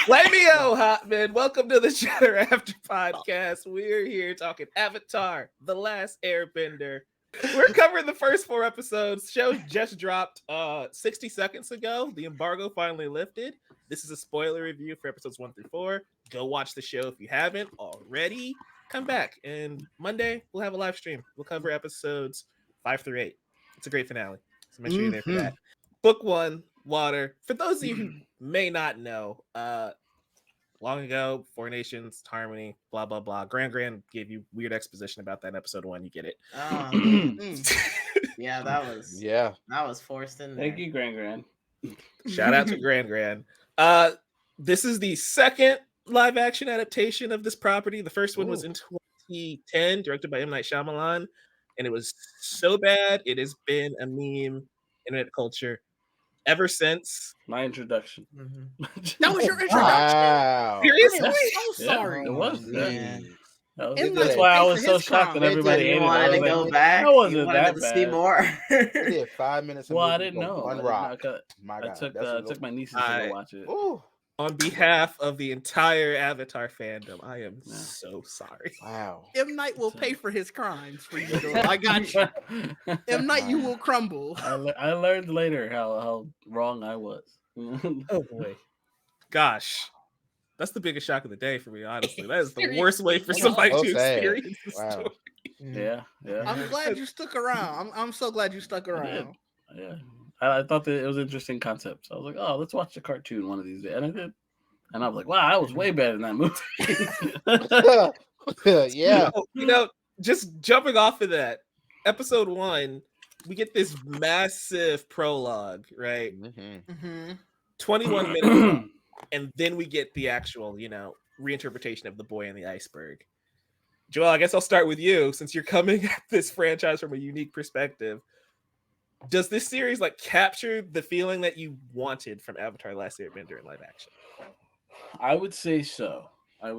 Lamio Hotman, welcome to the Shatter After podcast. We're here talking Avatar, The Last Airbender. We're covering the first 4 episodes. Show just dropped 60 seconds ago. The embargo finally lifted. This is a spoiler review for episodes 1 through 4. Go watch the show if you haven't already. Come back, and Monday we'll have a live stream. We'll cover episodes 5 through 8. It's a great finale, so make sure you're there for that. Book 1, Water. For those of you who may not know, long ago, Four Nations, Harmony, blah blah blah. Grand gave you weird exposition about that in episode 1. You get it. Yeah, that was forced in there. Thank you, Grand. Shout out to Grand. This is the second live action adaptation of this property. The first one was in 2010, directed by M. Night Shyamalan, and it was so bad it has been a meme internet culture ever since. My introduction. That was your introduction. Wow. Seriously? I'm so sorry. It was. Man. That's why I was so shocked that everybody You wanted to go back. That wasn't you wanted that to bad. see more. We did 5 minutes. Well, I didn't know. One rock. I took my nieces to go watch it. Ooh. On behalf of the entire Avatar fandom, I am so sorry. Wow. M. Night will pay for his crimes for you. Though. I got you. M. Night, you will crumble. I learned later how wrong I was. Oh boy. Gosh. That's the biggest shock of the day for me, honestly. That is the worst way for somebody to experience the story. Yeah. I'm glad you stuck around. I'm so glad you stuck around. Yeah. I thought that it was an interesting concept. So I was like, oh, let's watch the cartoon one of these days. And I did. And I was like, wow, that was way better than that movie. Yeah. Just jumping off of that, episode 1, we get this massive prologue, right? 21 minutes long, and then we get the actual, reinterpretation of The Boy and the Iceberg. Joel, I guess I'll start with you, since you're coming at this franchise from a unique perspective. Does this series capture the feeling that you wanted from Avatar: The Last Airbender in live action? I would say so. A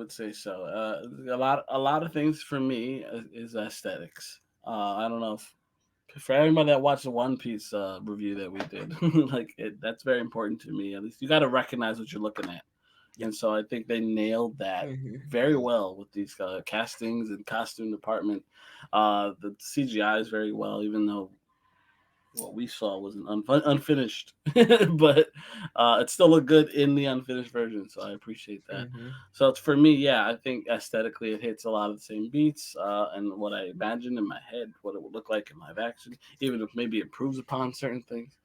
lot of things for me is aesthetics. I don't know if for everybody that watched the One Piece review that we did, that's very important to me. At least you got to recognize what you're looking at. And so I think they nailed that very well with these castings and costume department. The CGI is very well, even though what we saw was unfinished, but it still looked good in the unfinished version. So I appreciate that. So it's for me, I think aesthetically it hits a lot of the same beats and what I imagined in my head, what it would look like in live action, even if maybe it improves upon certain things.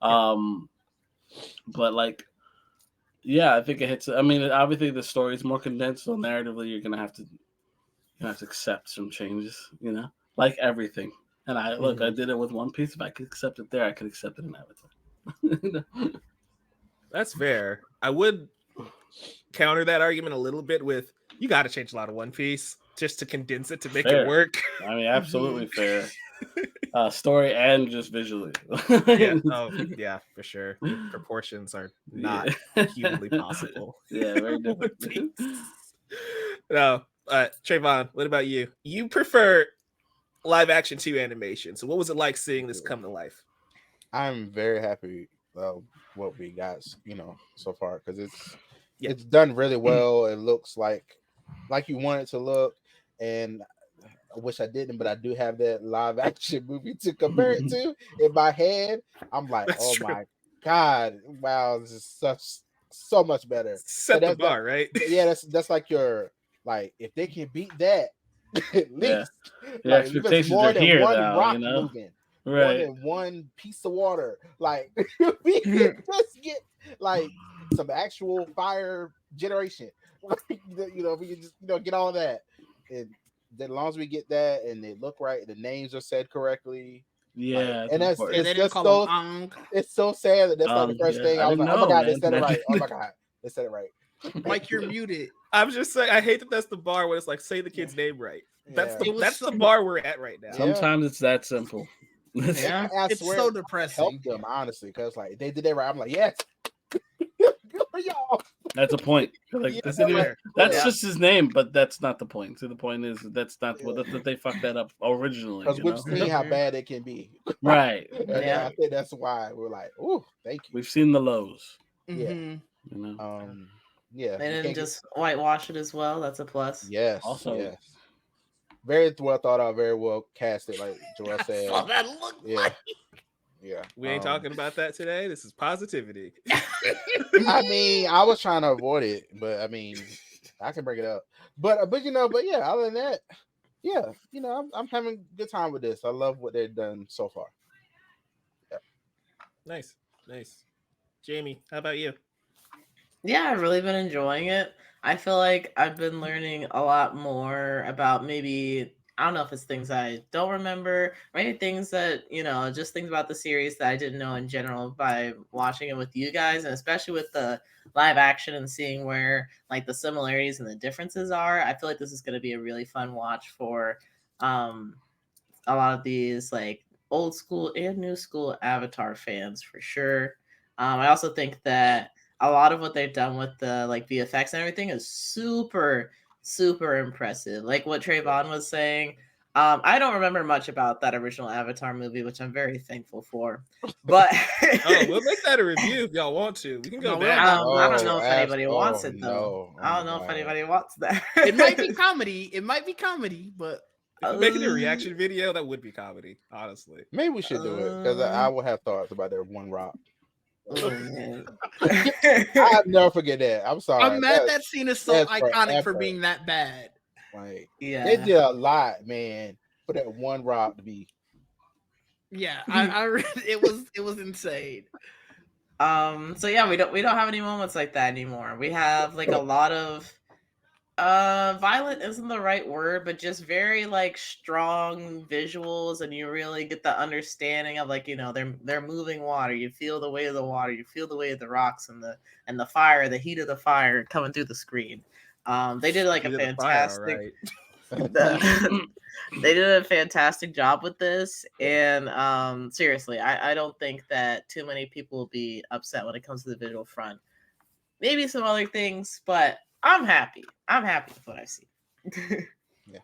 But I think it hits. I mean, obviously the story is more condensed, so narratively you're gonna have to accept some changes. Like everything. And I did it with One Piece. If I could accept it there, I could accept it in Avatar. That's fair. I would counter that argument a little bit with you got to change a lot of One Piece just to condense it to make it work. I mean, absolutely fair. Story and just visually. Yeah, for sure. The proportions are not humanly possible. Yeah, very different. No, Trayvon, what about you? You prefer live action to animation. So what was it like seeing this come to life? I'm very happy what we got, so far, because it's done really well. It looks like you want it to look, and I wish I didn't, but I do have that live action movie to compare it to in my head. I'm like, that's true. My God, wow, this is so much better. Set the bar, right? Yeah, that's like your if they can beat that. At least the expectations more than here one now, rock moving, more than one piece of water. We can just get some actual fire generation. We can just get all of that, and as long as we get that and they look right, the names are said correctly. Yeah, and it's just so it's so sad that that's not the first thing. I was like, oh my God, they said it right. Oh my God, they said it right. Mike, you're muted. I'm just saying, I hate that that's the bar when it's say the kid's name right. That's the bar we're at right now. Sometimes it's that simple. Yeah, it's so depressing. Help them, honestly, because if they did that right, I'm like, yes. Good for y'all. That's a point. That's just his name, but that's not the point. So the point is that's not that they fucked that up originally. Because we've seen how bad it can be. Right. I think that's why we're like, oh, thank you. We've seen the lows. Yeah. Yeah, They didn't just whitewash it as well. That's a plus. Yes. Also, yes. Very well thought out, very well casted, like Joel said. That's all that looked like. Yeah. We ain't talking about that today. This is positivity. I mean, I was trying to avoid it, but I mean, I can bring it up. But yeah, other than that, yeah, I'm having a good time with this. I love what they've done so far. Yeah. Nice. Jamie, how about you? Yeah, I've really been enjoying it. I feel like I've been learning a lot more about maybe, I don't know if it's things I don't remember, maybe things that, just things about the series that I didn't know in general by watching it with you guys, and especially with the live action and seeing where like the similarities and the differences are. I feel like this is going to be a really fun watch for a lot of these like old school and new school Avatar fans for sure. I also think that a lot of what they've done with the like VFX and everything is super, super impressive. Like what Trayvon was saying. I don't remember much about that original Avatar movie, which I'm very thankful for. But we'll make that a review if y'all want to. We can go back. I don't know if anybody wants it though. No. I don't know if anybody wants that. It might be comedy, but if we make it a reaction video, that would be comedy, honestly. Maybe we should do it because I will have thoughts about that one rock. Oh, man. I'll never forget that. I'm sorry. I'm mad that scene is so iconic for being that bad. Like, yeah, they did a lot, man, for that one rock to be. Yeah, it was insane. So yeah, we don't have any moments like that anymore. We have like a lot of violent isn't the right word, but just very like strong visuals, and you really get the understanding of like, they're moving water. You feel the weight of the water, you feel the weight of the rocks and the fire, the heat of the fire coming through the screen. They did like a fantastic they did a fantastic job with this, and seriously, I don't think that too many people will be upset when it comes to the visual front. Maybe some other things, but I'm happy with what I've seen. Yeah.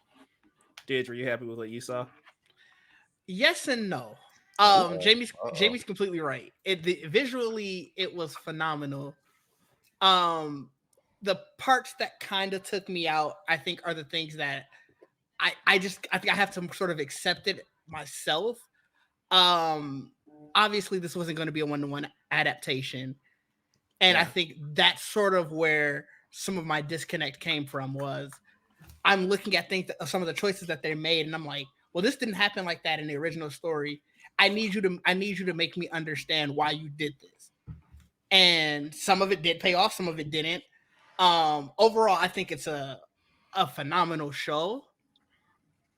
Didge, were you happy with what you saw? Yes and no. Jamie's completely right. Visually it was phenomenal. The parts that kind of took me out, I think, are the things that I think I have to sort of accept it myself. Obviously this wasn't going to be a one-to-one adaptation. And I think that's sort of where some of my disconnect came from. Was I'm looking at some of the choices that they made, and I'm like, well, this didn't happen like that in the original story. I need you to make me understand why you did this. And some of it did pay off, some of it didn't. Overall, I think it's a phenomenal show,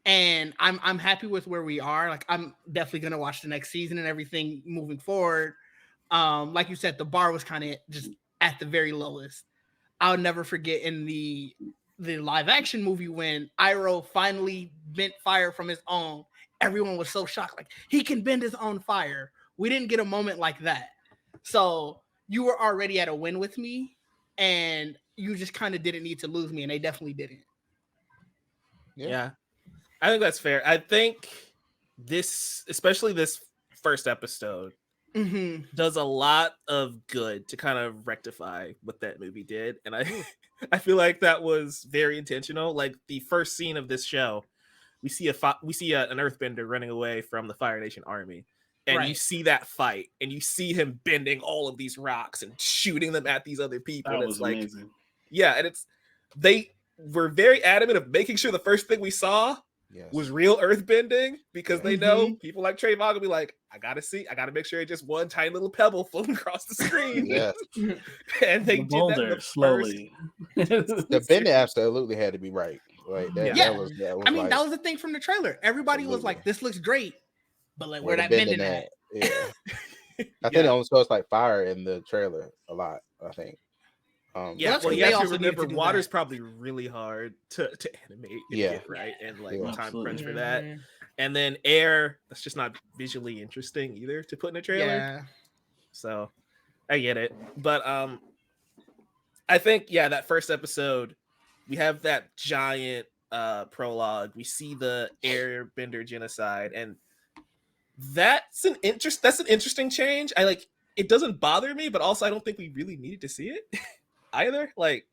and I'm happy with where we are. Like, I'm definitely gonna watch the next season and everything moving forward. Like you said, the bar was kind of just at the very lowest. I'll never forget in the live action movie when Iroh finally bent fire from his own. Everyone was so shocked, like, he can bend his own fire. We didn't get a moment like that. So you were already at a win with me, and you just kind of didn't need to lose me, and they definitely didn't. Yeah. I think that's fair. I think this, especially this first episode, does a lot of good to kind of rectify what that movie did, and I feel like that was very intentional. Like the first scene of this show, we see an earthbender running away from the Fire Nation army, and you see that fight, and you see him bending all of these rocks and shooting them at these other people. That and was it's like, amazing. Yeah, and they were very adamant of making sure the first thing we saw was real earthbending, because they know people like Trayvon will be like, I gotta make sure it's just one tiny little pebble floating across the screen. Yes. And they did that slowly. The bending absolutely had to be right. Like that, that was I mean, that was the thing from the trailer. Everybody was like, this looks great, but like, where that bending at? Yeah. I think it only shows like fire in the trailer a lot, I think. You have to remember, water's probably really hard to animate and get right, and like time crunch for that. And then air, that's just not visually interesting either to put in a trailer. Yeah. So I get it. But I think that first episode, we have that giant prologue. We see the Airbender genocide, and that's an interesting change. It doesn't bother me, but also I don't think we really needed to see it. either. Like,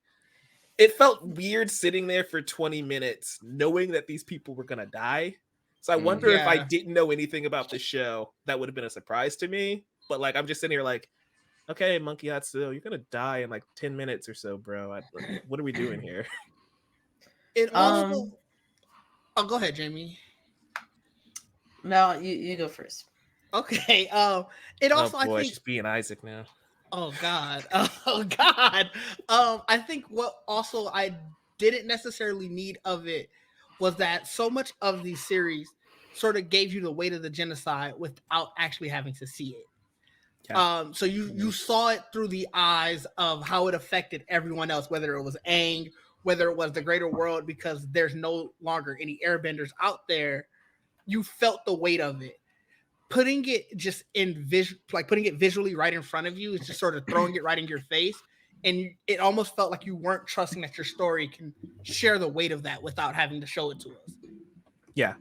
it felt weird sitting there for 20 minutes knowing that these people were gonna die. So I wonder if I Yeah. didn't know anything about the show, that would have been a surprise to me. But like, I'm just sitting here like, okay, Monkey Hatsu, you're gonna die in like 10 minutes or so, bro. What are we doing here? It also. Um, Oh, go ahead, Jamie. Mel, you go first. Okay. It Oh also, I boy, think. she's being Isaac now. Oh God. Oh God. I think what also I didn't necessarily need of it was that so much of the series sort of gave you the weight of the genocide without actually having to see it. Yeah. So you saw it through the eyes of how it affected everyone else, whether it was Aang, whether it was the greater world, because there's no longer any airbenders out there. You felt the weight of it. Putting it just putting it visually right in front of you is just sort of throwing it right in your face, and it almost felt like you weren't trusting that your story can share the weight of that without having to show it to us. Yeah.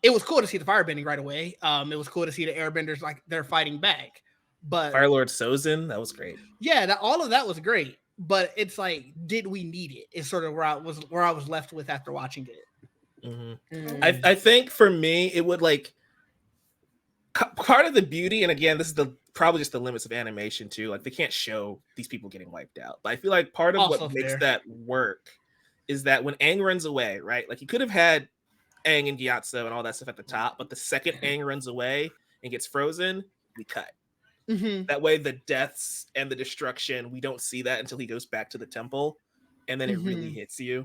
It was cool to see the firebending right away. It was cool to see the airbenders like they're fighting back. But Fire Lord Sozin, that was great. Yeah, all of that was great. But it's like, did we need it? Is sort of where I was left with after watching it. Mm-hmm. I think for me, it would like part of the beauty, and again, this is probably just the limits of animation too. Like, they can't show these people getting wiped out. But I feel like part of Also what makes fair. that work is that when Aang runs away, right? Like, he could have had Aang and Gyatso and all that stuff at the top, but the second Aang runs away and gets frozen, we cut. Mm-hmm. That way, the deaths and the destruction, we don't see that until he goes back to the temple, and then it really hits you.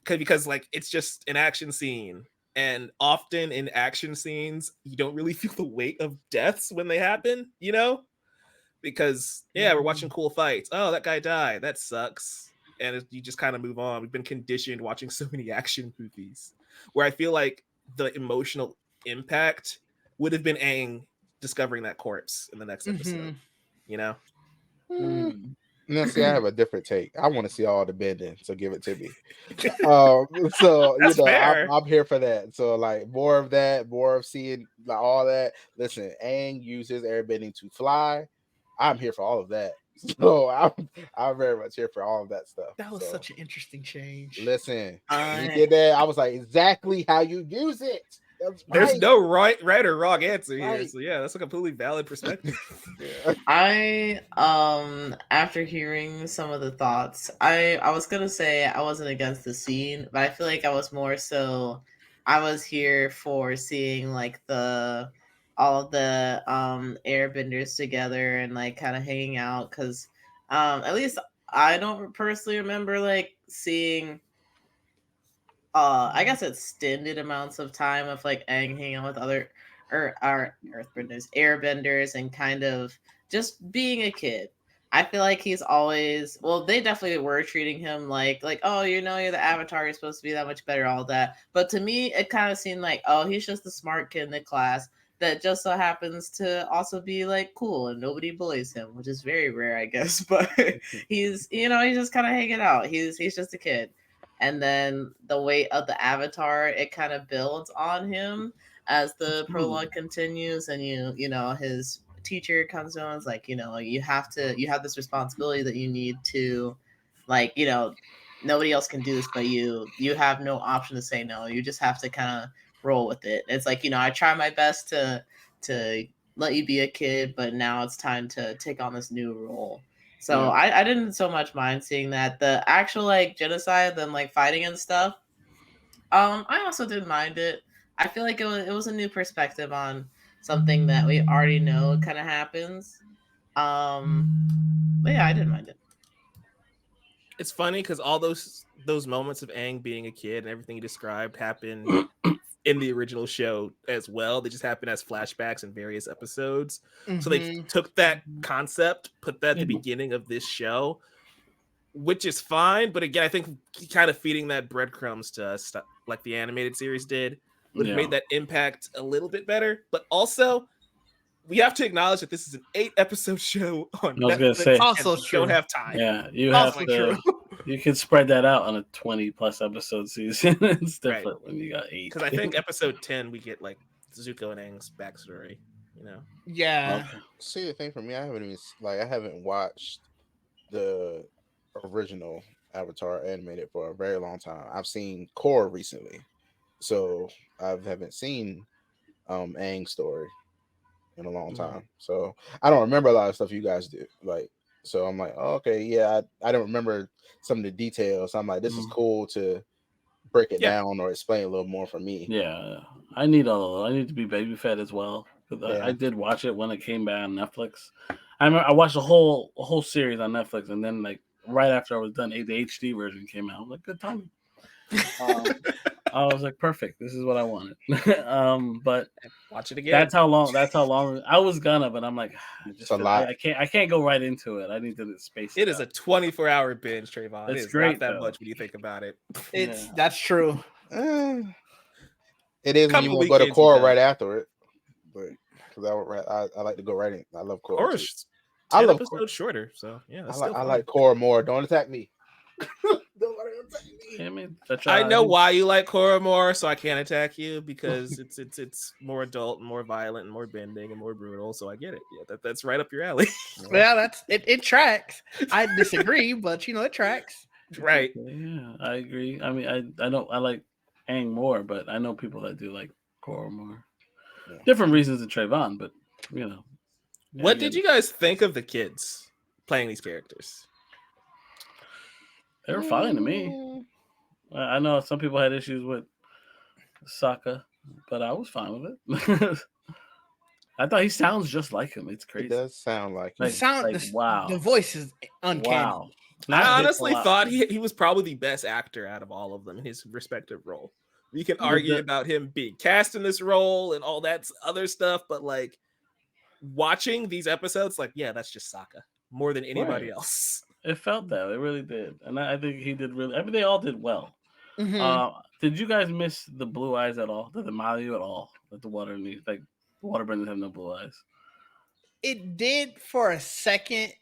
Because like, it's just an action scene. And often in action scenes, you don't really feel the weight of deaths when they happen, you know? Because, yeah, we're watching cool fights. Oh, that guy died. That sucks. And you just kind of move on. We've been conditioned watching so many action movies where I feel like the emotional impact would have been Aang discovering that corpse in the next episode, you know? No, see, I have a different take. I want to see all the bending, so give it to me. So That's fair. I'm here for that. So like, more of that, more of seeing like all that. Listen, Aang uses airbending to fly. I'm here for all of that. So I'm very much here for all of that stuff. That was So, such an interesting change. listen, when he did that, I was like, exactly how you use it. That's There's right. no right or wrong answer here. Right. So yeah, that's a completely valid perspective. Yeah. I after hearing some of the thoughts, I was gonna say I wasn't against the scene, but I feel like I was more so I was here for seeing like all of the airbenders together and like kind of hanging out, because at least I don't personally remember like seeing I guess extended amounts of time of like Aang hanging out with other our earthbenders, airbenders, and kind of just being a kid. I feel like he's always, well, they definitely were treating him like oh, you know, you're the avatar, you're supposed to be that much better, all that. But to me, it kind of seemed like, oh, he's just the smart kid in the class that just so happens to also be like cool and nobody bullies him, which is very rare, I guess. But he's, you know, he's just kind of hanging out. He's just a kid. And then the weight of the avatar, it kind of builds on him as the prologue continues, and you know, his teacher comes to him and is like, you know, you have this responsibility that you need to, like, you know, nobody else can do this but you have no option to say no, you just have to kind of roll with it. It's like, you know, I try my best to let you be a kid, but now it's time to take on this new role. So yeah. I didn't so much mind seeing that. The actual like genocide, then like fighting and stuff, I also didn't mind it. I feel like it was a new perspective on something that we already know kind of happens. But yeah, I didn't mind it. It's funny because all those moments of Aang being a kid and everything you described happened in the original show as well. They just happen as flashbacks in various episodes. So they took that concept, put that at the beginning of this show, which is fine. But again, I think kind of feeding that breadcrumbs to us, like the animated series did, would have made that impact a little bit better. But also, we have to acknowledge that this is an 8-episode show on Netflix. I was gonna say, also true. Don't have time. Yeah, you have also to. You can spread that out on a 20+ episode season. It's different when you got 8. Because I think episode 10 we get like Zuko and Aang's backstory. You know. Yeah. Okay. See, the thing for me, I haven't watched the original Avatar animated for a very long time. I've seen Korra recently, so I haven't seen Aang's story in a long time. So I don't remember a lot of stuff you guys do. Like, so I'm like, oh, okay, yeah, I don't remember some of the details. I'm like, this is cool to break it down or explain a little more for me. Yeah, I need all of it. I need to be baby fed as well. I did watch it when it came back on Netflix. I remember I watched a whole series on Netflix, and then like right after I was done, the HD version came out. I was like, good timing. I was like, perfect. This is what I wanted. But watch it again. That's how long I was gonna, but I'm like, I can't go right into it. I need to space it. It is a 24-hour binge, Trayvon. It's great, not that much when you think about it. That's true. It is when you want to go to Korra right after it, but because I like to go right in. I love Korra. I love episodes shorter, so yeah. I like Korra more. Don't attack me. I know why you like Korra more, so I can't attack you because it's more adult and more violent and more bending and more brutal. So I get it. Yeah, that's right up your alley. Yeah, it tracks. I disagree, but it tracks. Right. Yeah, I agree. I mean, I like Aang more, but I know people that do like Korra more. Yeah. Different reasons than Trayvon, but What did you guys think of the kids playing these characters? They were fine to me. I know some people had issues with Sokka, but I was fine with it. I thought he sounds just like him. It's crazy. It does sound like him. Wow. The voice is uncanny. Wow. I honestly thought he was probably the best actor out of all of them in his respective role. We can argue about him being cast in this role and all that other stuff, but like watching these episodes, like, yeah, that's just Sokka more than anybody else. It felt that. It really did. And I think he did really... I mean, they all did well. Mm-hmm. Did you guys miss the blue eyes at all? Did it bother you at all? That the water needs... Like, the waterbenders have no blue eyes. It did for a second.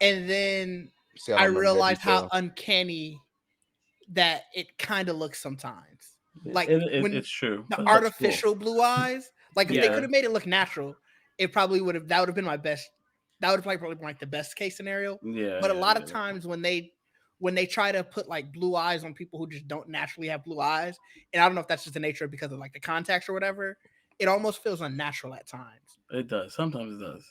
And then I realized how uncanny that it kind of looks sometimes. Like, it's true. The artificial blue eyes. Like, if they could have made it look natural, it probably would have... That would have been my best... That would probably been like the best case scenario. Yeah. But a lot of times when they try to put like blue eyes on people who just don't naturally have blue eyes, and I don't know if that's just the nature of because of like the context or whatever, it almost feels unnatural at times. It does. Sometimes it does.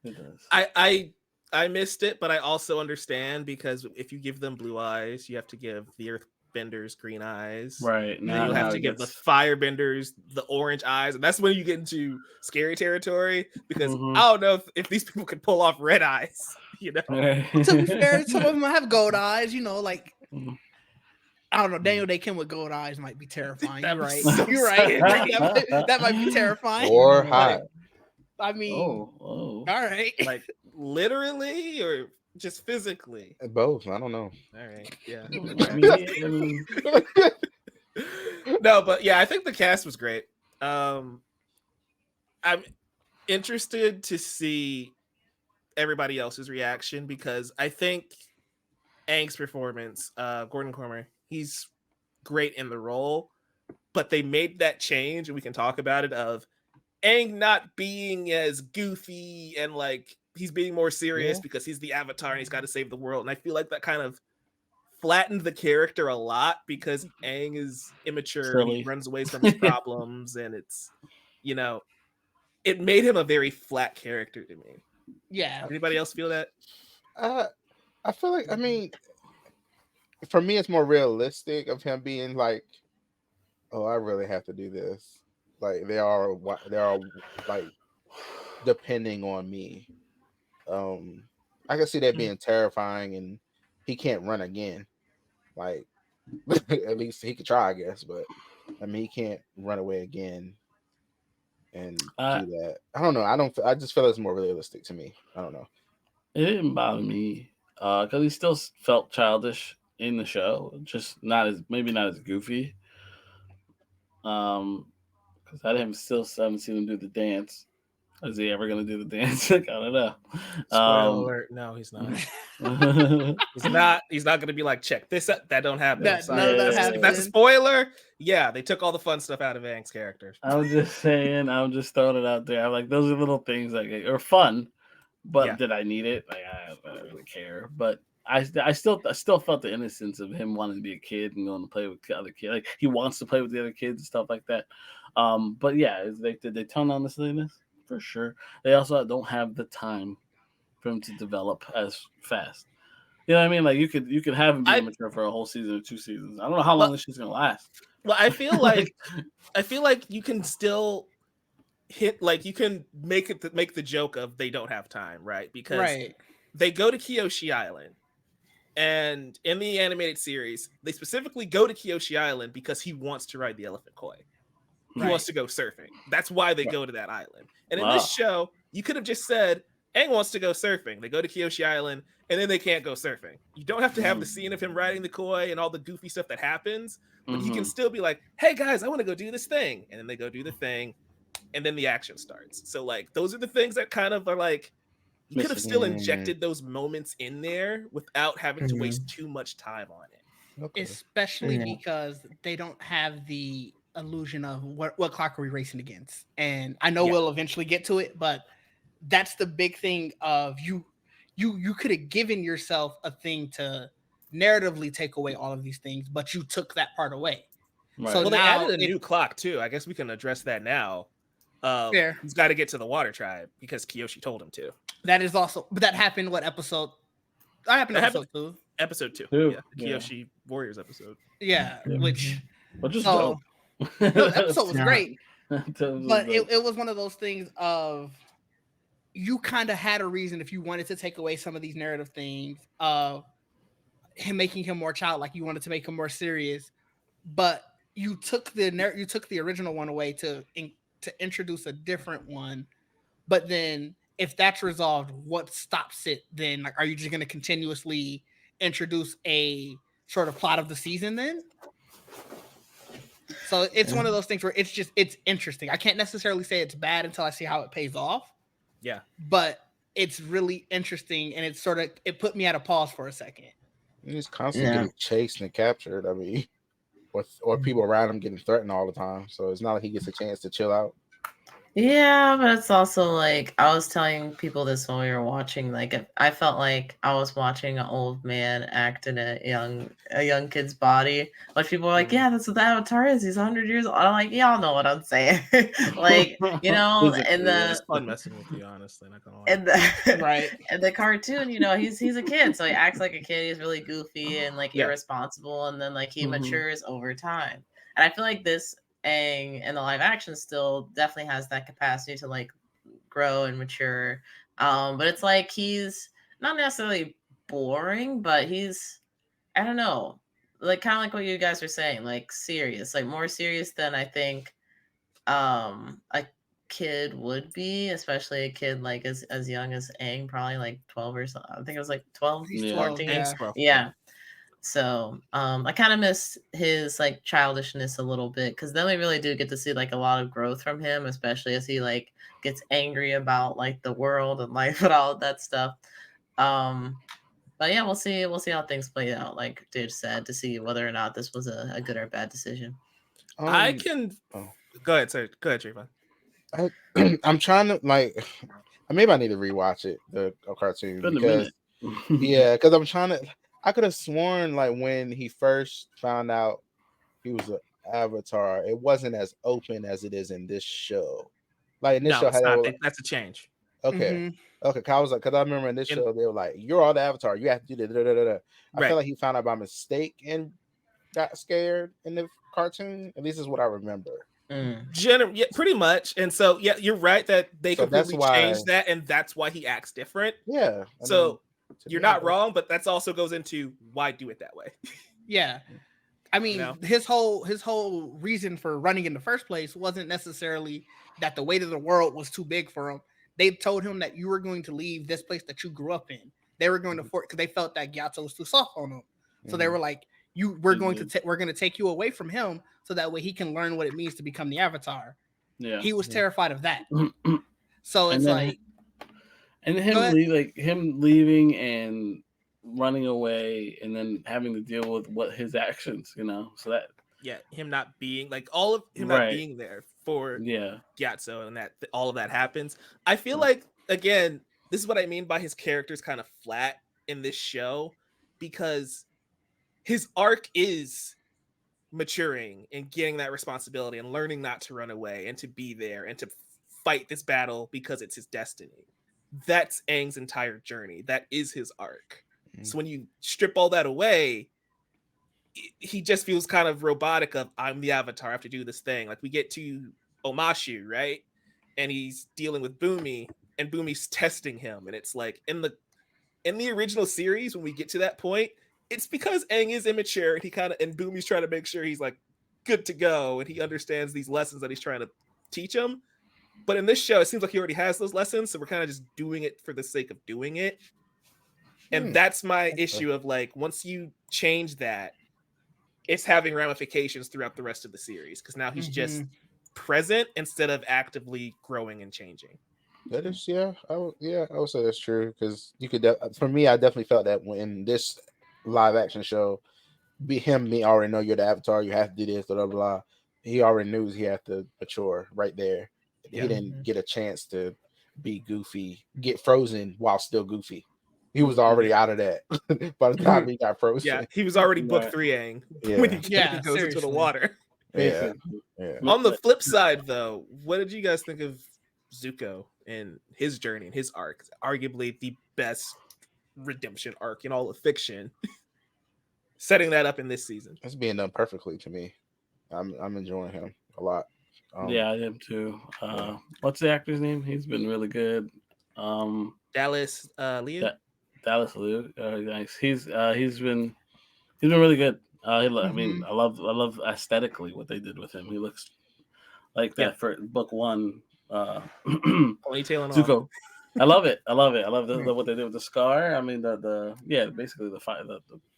It does. I missed it, but I also understand because if you give them blue eyes, you have to give the Earthbenders green eyes. Right. Now you have to give the Firebenders the orange eyes. And that's when you get into scary territory because I don't know if these people can pull off red eyes, To be fair, some of them have gold eyes, like I don't know, Dae Kim with gold eyes might be terrifying. You're right. You're right. That might be terrifying. Or hot. I mean, all right. Like literally or just physically? Both. I don't know. All right. Yeah. No, but yeah, I think the cast was great. I'm interested to see everybody else's reaction because I think Aang's performance, Gordon Cormier, he's great in the role, but they made that change, and we can talk about it, of Aang not being as goofy and like he's being more serious because he's the Avatar and he's got to save the world. And I feel like that kind of flattened the character a lot because Aang is immature, he runs away from his problems, and it's, it made him a very flat character to me. Yeah. Anybody else feel that? I feel like, for me, it's more realistic of him being like, oh, I really have to do this. Like they are like depending on me. I can see that being terrifying, and he can't run again. Like at least he could try, I guess, but he can't run away again and do that. I don't know. I just feel it's more realistic to me. I don't know. It didn't bother me because he still felt childish in the show, just maybe not as goofy. Because I haven't seen him do the dance. Is he ever gonna do the dance? Like, I don't know. Spoiler alert! No, he's not. He's not gonna be like, check this out. That don't happen. None of that happened. That's a spoiler. Yeah, they took all the fun stuff out of Aang's character. I'm just saying. I'm just throwing it out there. I'm like, those are little things like are fun, but did I need it? Like, I don't really care. But I still felt the innocence of him wanting to be a kid and going to play with the other kids. Like he wants to play with the other kids and stuff like that. But yeah, did they tone down the silliness? For sure. They also don't have the time for him to develop as fast. You know what I mean? Like you could have him be immature for a whole season or 2 seasons. I don't know how long this shit's gonna last. Well, I feel like you can still hit, like you can make the joke of they don't have time, right? Because they go to Kyoshi Island, and in the animated series, they specifically go to Kyoshi Island because he wants to ride the elephant koi. He wants to go surfing. That's why they go to that island. And in this show, you could have just said Aang wants to go surfing. They go to Kyoshi Island, and then they can't go surfing. You don't have to have the scene of him riding the koi and all the goofy stuff that happens, but he can still be like, hey guys, I want to go do this thing. And then they go do the thing, and then the action starts. So like those are the things that kind of are like, you could have still injected those moments in there without having to waste too much time on it. Okay. Especially because they don't have the illusion of what clock are we racing against. And I know we'll eventually get to it, but that's the big thing of you could have given yourself a thing to narratively take away all of these things, but you took that part away. Right. So well, they added a new clock too. I guess we can address that now. He's got to get to the water tribe because Kyoshi told him to. That is also, but that happened what episode? That happened episode 2. Episode 2. Yeah, Kyoshi Warriors episode. Yeah, which is dope. The episode was great, but it was one of those things of you kind of had a reason if you wanted to take away some of these narrative things of him making him more childlike. You wanted to make him more serious, but you took the original one away to introduce a different one. But then if that's resolved, what stops it then? Like, are you just going to continuously introduce a sort of plot of the season then? So it's one of those things where it's interesting. I can't necessarily say it's bad until I see how it pays off. Yeah. But it's really interesting, and it put me at a pause for a second. He's constantly getting chased and captured. I mean, or people around him getting threatened all the time. So it's not like he gets a chance to chill out. Yeah, but it's also like I was telling people this when we were watching. Like, I felt like I was watching an old man act in a young kid's body. But people were like, "Yeah, that's what the Avatar is. He's 100 years old." I'm like, y'all know what I'm saying. Like, you know, it's fun messing with you, honestly. Not gonna lie. In the cartoon, you know, he's a kid, so he acts like a kid. He's really goofy and like irresponsible, and then like he matures over time. And I feel like this Aang in the live action still definitely has that capacity to like grow and mature, but it's like he's not necessarily boring, but he's, I don't know, like kind of like what you guys were saying, like serious, like more serious than I think a kid would be, especially a kid like as young as Aang, probably like 12 or something. I think it was like 12, 14. Yeah. So I kind of miss his like childishness a little bit, because then we really do get to see like a lot of growth from him, especially as he like gets angry about like the world and life and all of that stuff. But yeah, we'll see how things play out, like Dave said, to see whether or not this was a good or bad decision. I can go ahead, Trayvon. I'm trying to like, maybe I need to rewatch it, the cartoon, because because I'm trying to. I could have sworn like when he first found out he was an Avatar, it wasn't as open as it is in this show. Like in this show, that's a change. Okay, okay. Cause I was like, because I remember in this show they were like, "You're all the Avatar. You have to do that." I feel like he found out by mistake and got scared in the cartoon. At least is what I remember. Yeah, pretty much. And so you're right that they completely changed that, and that's why he acts different. Yeah. So. You're not wrong, but that's also goes into why do it that way. Yeah. I mean, his whole reason for running in the first place wasn't necessarily that the weight of the world was too big for him. They told him that you were going to leave this place that you grew up in. They were going to because they felt that Gyatso was too soft on him. So they were like, we're going to take you away from him so that way he can learn what it means to become the Avatar. Yeah. He was terrified of that. So it's like. And him leaving and running away, and then having to deal with what his actions, you know. So that him not being like all of him not being there for Gyatso, and that all of that happens. I feel like again, this is what I mean by his character's kind of flat in this show. because his arc is maturing and getting that responsibility and learning not to run away and to be there and to fight this battle because it's his destiny. That's Aang's entire journey. That is his arc. So when you strip all that away, he just feels kind of robotic of, I'm the Avatar, I have to do this thing. Like we get to Omashu, right? And he's dealing with Bumi, and Bumi's testing him. And it's like in the original series, when we get to that point, it's because Aang is immature and Bumi's trying to make sure he's like good to go and he understands these lessons that he's trying to teach him. But in this show, it seems like he already has those lessons, so we're kind of just doing it for the sake of doing it. And that's my issue of like, once you change that, it's having ramifications throughout the rest of the series because now he's just present instead of actively growing and changing. That is, I would say that's true because you could. For me, I definitely felt that when this live action show, me already know you're the Avatar, you have to do this, blah blah blah. He already knew he had to mature right there. He didn't get a chance to be goofy, get frozen while still goofy. He was already out of that by the time he got frozen. Yeah, he was already book 3 Aang when he goes into the water. Yeah. On the flip side, though, what did you guys think of Zuko and his journey and his arc? Arguably the best redemption arc in all of fiction. Setting that up in this season. It's being done perfectly to me. I'm enjoying him a lot. Yeah, I am too. What's the actor's name? He's been really good. Dallas Liu. Dallas Liu. Nice. He's been really good. I mean, I love aesthetically what they did with him. He looks like that for book 1. Ponytail and Zuko. I love it. I love what they did with the scar. I mean, basically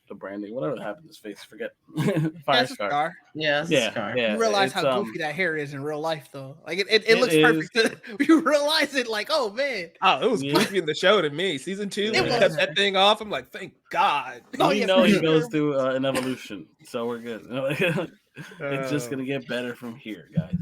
the branding, whatever happened to his face, forget. Fire scar. Yeah. You realize how goofy that hair is in real life, though. Like it looks perfect. You realize it, like, oh man. Oh, it was goofy in the show to me. Season 2, when they cut that thing off, I'm like, thank God. He goes through an evolution, so we're good. It's just gonna get better from here, guys.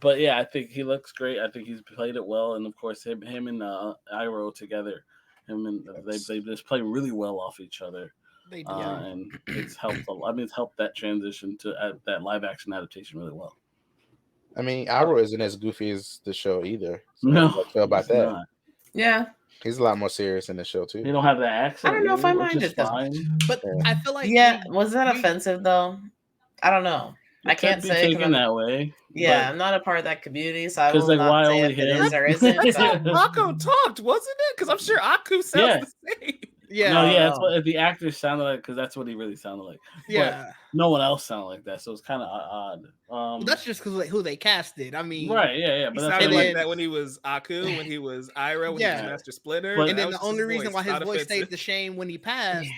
But yeah, I think he looks great. I think he's played it well, and of course, him and Iroh together. They just play really well off each other. They do. And it's helped. It's helped that transition to that live action adaptation really well. I mean, Iroh isn't as goofy as the show either. So No, I feel about that. Not. Yeah, he's a lot more serious in the show too. You don't have that accent. I don't know if I mind it though. But I feel like was that offensive though? I don't know. I can't say taken that way. Yeah, I'm not a part of that community, so I will like, not why say only if it him? is or isn't. That's how Akko talked, wasn't it? Because I'm sure Akko sounds the same. Yeah, that's what the actors sounded like, because that's what he really sounded like. Yeah, but no one else sounded like that, so it's kind of odd. Well, that's just because who they casted. I mean, right? Yeah. But that's like that when he was Aku, when he was Iroh, when he was Master Splinter. But, and then the only reason why his voice stayed the same when he passed,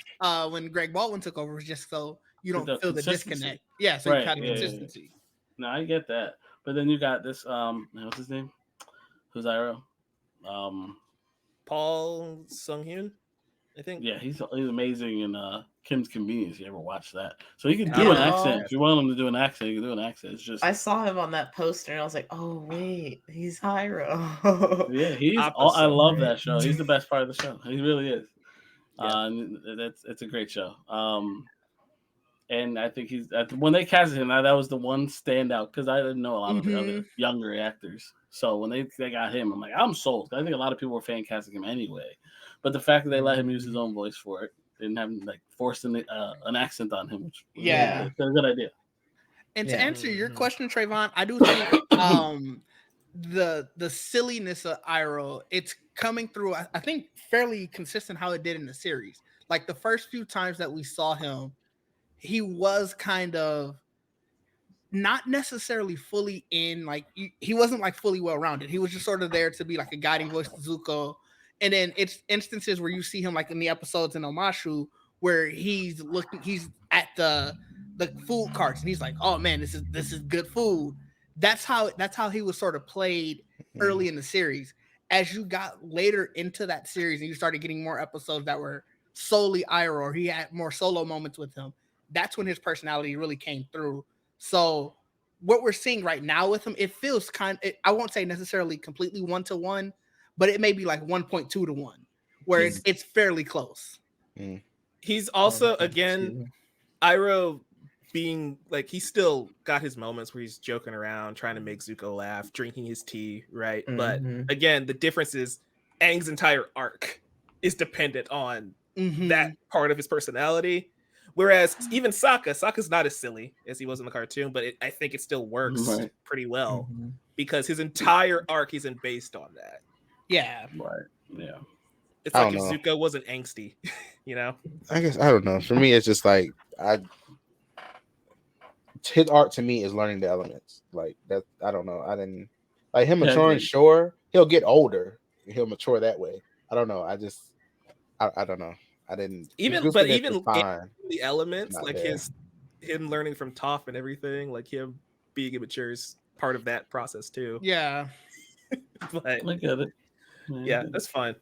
when Greg Baldwin took over, was just so you don't feel the disconnect. Yeah, so you kind of consistency. No, I get that. But then you got this. What's his name? Who's Iroh? Paul Sung-hyun, I think. Yeah, he's amazing in Kim's Convenience. You ever watch that? So he can do an accent. If you want him to do an accent, he can do an accent. It's just I saw him on that poster and I was like, oh wait, he's Iroh. Yeah, I love that show. He's the best part of the show. He really is. Yeah. It's a great show. And I think when they casted him, that was the one standout because I didn't know a lot of the other younger actors. So when they got him, I'm like, I'm sold. I think a lot of people were fan casting him anyway. But the fact that they let him use his own voice for it, didn't have like forced an accent on him, which was a good idea. And to answer your question, Trayvon, I do think the silliness of Iroh, it's coming through. I think fairly consistent how it did in the series. Like the first few times that we saw him, he was kind of not necessarily fully in, like he wasn't like fully well-rounded. He was just sort of there to be like a guiding voice to Zuko. And then it's instances where you see him like in the episodes in Omashu where he's at the food carts and he's like, oh man, this is good food. That's how he was sort of played early in the series. As you got later into that series and you started getting more episodes that were solely Iroh, or he had more solo moments with him, that's when his personality really came through. So what we're seeing right now with him, it feels I won't say necessarily completely 1-to-1, but it may be like 1.2 to 1, where it's fairly close. He's also Excuse again me. Iroh being like he's still got his moments where he's joking around, trying to make Zuko laugh, drinking his tea, right? But Mhm. again, the difference is Aang's entire arc is dependent on that part of his personality. Whereas even Sokka's not as silly as he was in the cartoon, but I think it still works pretty well because his entire arc isn't based on that. Yeah. Right. Yeah. It's I like if don't know. Zuko wasn't angsty, you know? I guess I don't know. For me, it's just like his art to me is learning the elements. Like that, I don't know. I didn't like him maturing. Sure, he'll get older. He'll mature that way. I don't know. I don't know. I didn't. Even the elements, not like there. him learning from Toph and everything, like him being immature is part of that process too. Yeah. But I get it. Yeah, that's fine.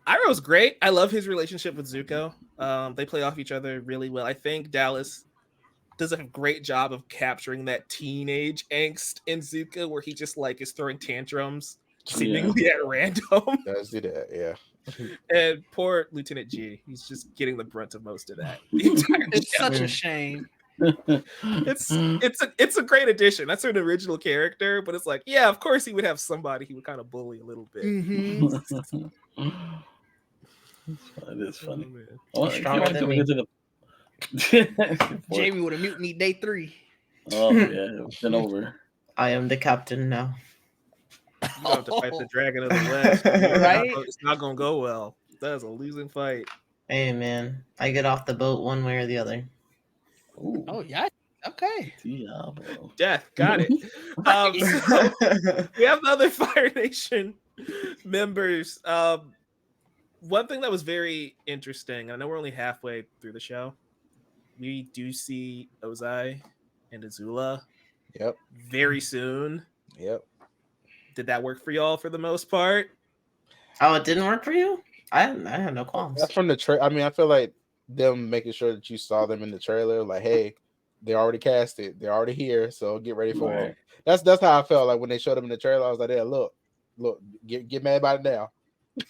Iroh's great. I love his relationship with Zuko. They play off each other really well. I think Dallas does a great job of capturing that teenage angst in Zuko, where he just like is throwing tantrums seemingly at random. Does do that, yeah. And poor Lieutenant G, he's just getting the brunt of most of that. The entire It's show. such a shame. It's a great addition. That's an original character, but it's like, yeah, of course he would have somebody he would kind of bully a little bit. It is funny. Oh, stronger than me. Jamie would have mutinied day 3. Oh yeah, it's been over. I am the captain now. You don't have to fight the Dragon of the West. Right? It's not gonna go well. That is a losing fight. Hey man, I get off the boat one way or the other. Ooh. Oh yeah. Okay. Diablo. Death, got it. So we have the other Fire Nation members. One thing that was very interesting, I know we're only halfway through the show. We do see Ozai and Azula. Yep. Very soon. Yep. Did that work for y'all for the most part? Oh, it didn't work for you? I had no qualms. That's from the trailer. I mean, I feel like them making sure that you saw them in the trailer. Like, hey, they already cast it. They're already here, so get ready for them. That's how I felt like when they showed them in the trailer. I was like, "Yeah, look, get mad about it now."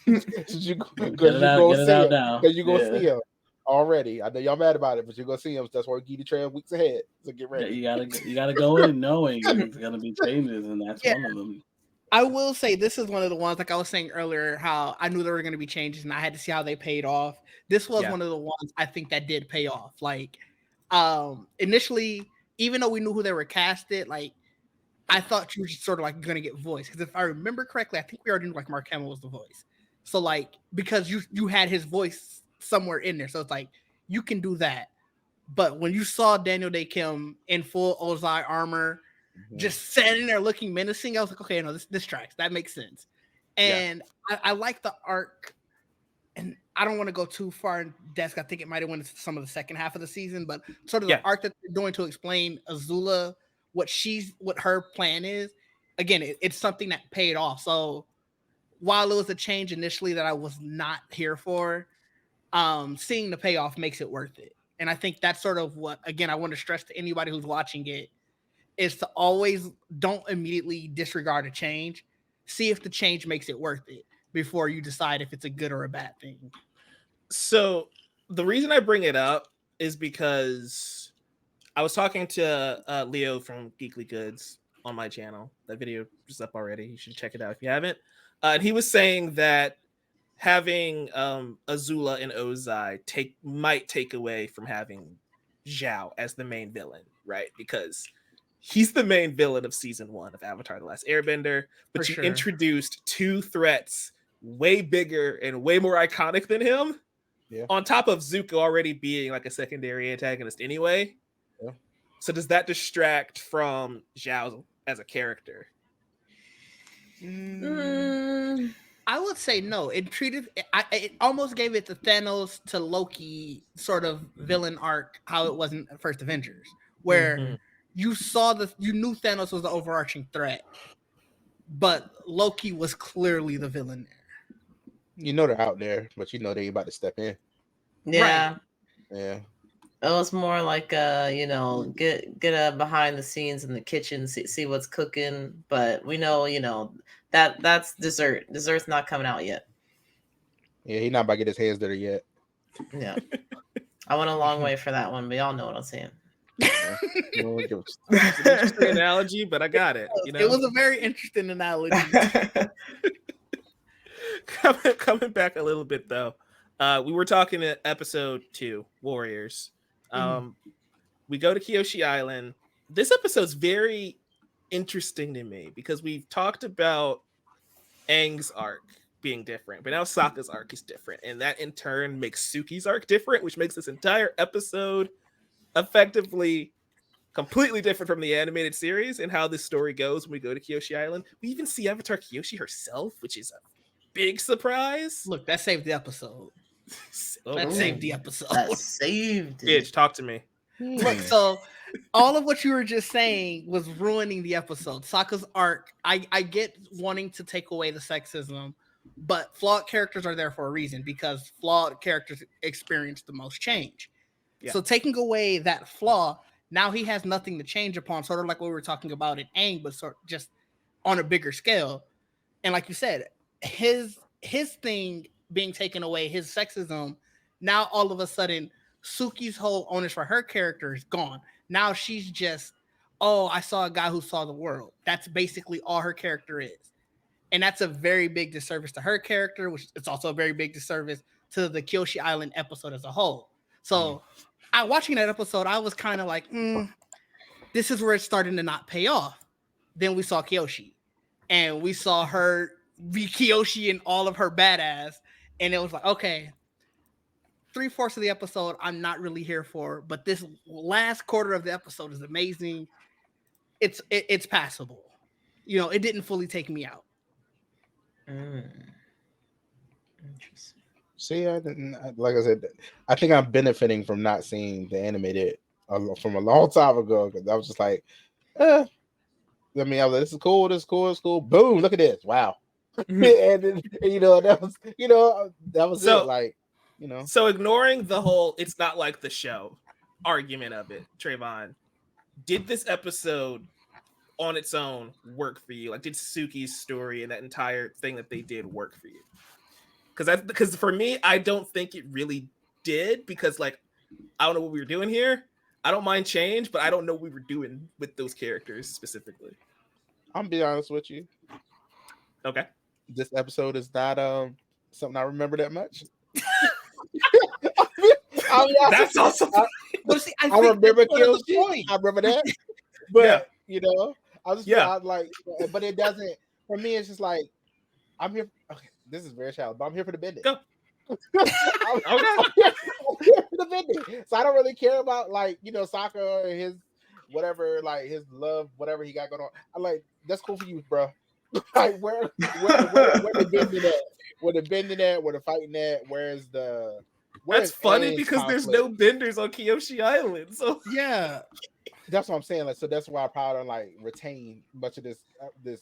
Because you're gonna see him already. I know y'all mad about it, but you're gonna see him. That's why we give the trailer weeks ahead. So get ready. Yeah, you gotta go in knowing there's gonna be changes, and that's one of them. I will say this is one of the ones, like I was saying earlier, how I knew there were going to be changes and I had to see how they paid off. This was one of the ones I think that did pay off. Like, initially, even though we knew who they were casted, like, I thought you were just sort of like going to get voice. Because if I remember correctly, I think we already knew like Mark Hamill was the voice. So, like, because you had his voice somewhere in there. So it's like, you can do that. But when you saw Daniel Dae Kim in full Ozai armor, just sitting there looking menacing, I was like, okay, no, this tracks. That makes sense. And I like the arc, and I don't want to go too far in depth. I think it might have went into some of the second half of the season, but sort of the arc that they're doing to explain Azula, what her plan is. Again, it's something that paid off. So while it was a change initially that I was not here for, seeing the payoff makes it worth it. And I think that's sort of what, again, I want to stress to anybody who's watching it, is to always don't immediately disregard a change. See if the change makes it worth it before you decide if it's a good or a bad thing. So the reason I bring it up is because I was talking to Leo from Geekly Goods on my channel. That video is up already. You should check it out if you haven't. And he was saying that having Azula and Ozai might take away from having Zhao as the main villain, right? Because he's the main villain of season 1 of Avatar: The Last Airbender, but you introduced 2 threats way bigger and way more iconic than him. Yeah. On top of Zuko already being like a secondary antagonist anyway. Yeah. So does that distract from Zhao as a character? I would say no. It almost gave it the Thanos to Loki sort of villain arc, how it was in First Avengers, where you knew Thanos was the overarching threat, but Loki was clearly the villain there. You know they're out there, but you know they about to step in. Yeah. Right. Yeah. It was more like get a behind the scenes in the kitchen, see what's cooking. But we know, that's dessert. Dessert's not coming out yet. Yeah, he not about to get his hands dirty yet. Yeah. I went a long way for that one, but y'all know what I'm saying. Yeah. Well, we'll give it- It's an interesting analogy, but I got it. You know, It was a very interesting analogy. coming back a little bit though. We were talking at episode 2, Warriors. We go to Kyoshi Island. This episode's very interesting to me because we've talked about Aang's arc being different, but now Sokka's arc is different, and that in turn makes Suki's arc different, which makes this entire episode effectively completely different from the animated series and how this story goes when we go to Kyoshi Island. We even see Avatar Kyoshi herself, which is a big surprise. Look, that saved the episode. That Ooh. saved the episode. That saved it. Bitch, talk to me. Look, so all of what you were just saying was ruining the episode. Sokka's arc, I get wanting to take away the sexism, but flawed characters are there for a reason because flawed characters experience the most change. Yeah. So taking away that flaw, now he has nothing to change upon, sort of like what we were talking about in Aang, but sort of just on a bigger scale. And like you said, his thing being taken away, his sexism, now all of a sudden Suki's whole onus for her character is gone. Now she's just, oh, I saw a guy who saw the world. That's basically all her character is. And that's a very big disservice to her character, which is also a very big disservice to the Kyoshi Island episode as a whole. So watching that episode, I was kind of like, this is where it's starting to not pay off. Then we saw Kyoshi. And we saw her be Kyoshi in all of her badass. And it was like, okay, 3/4 of the episode I'm not really here for, but this last quarter of the episode is amazing. It's passable. You know, it didn't fully take me out. Interesting. See, like I said, I think I'm benefiting from not seeing the animated from a long time ago because I was just like, I mean, I was like, this is cool, this is cool, it's cool. Boom, look at this, wow. and then, that was So- it. Like, So ignoring the whole "it's not like the show" argument of it, Trayvon, did this episode on its own work for you? Like, did Suki's story and that entire thing that they did work for you? Because for me, I don't think it really did. Because like, I don't know what we were doing here. I don't mind change, but I don't know what we were doing with those characters specifically. I'm be honest with you. Okay. This episode is not something I remember that much. That's awesome. But see, I remember Kyoshi. Kyoshi. I remember that. But I just like, but it doesn't. For me, it's just like I'm here. Okay, this is very shallow, but I'm here for the bending. Go. I'm here for the bending. So I don't really care about like Sokka and his whatever, like his love, whatever he got going on. I like that's cool for you, bro. Like where the bending at? Where the bending at? Where the fighting at? Where's the? That's funny because there's no benders on Kyoshi Island. So Yeah. That's what I'm saying. Like, so that's why I probably like retain much of this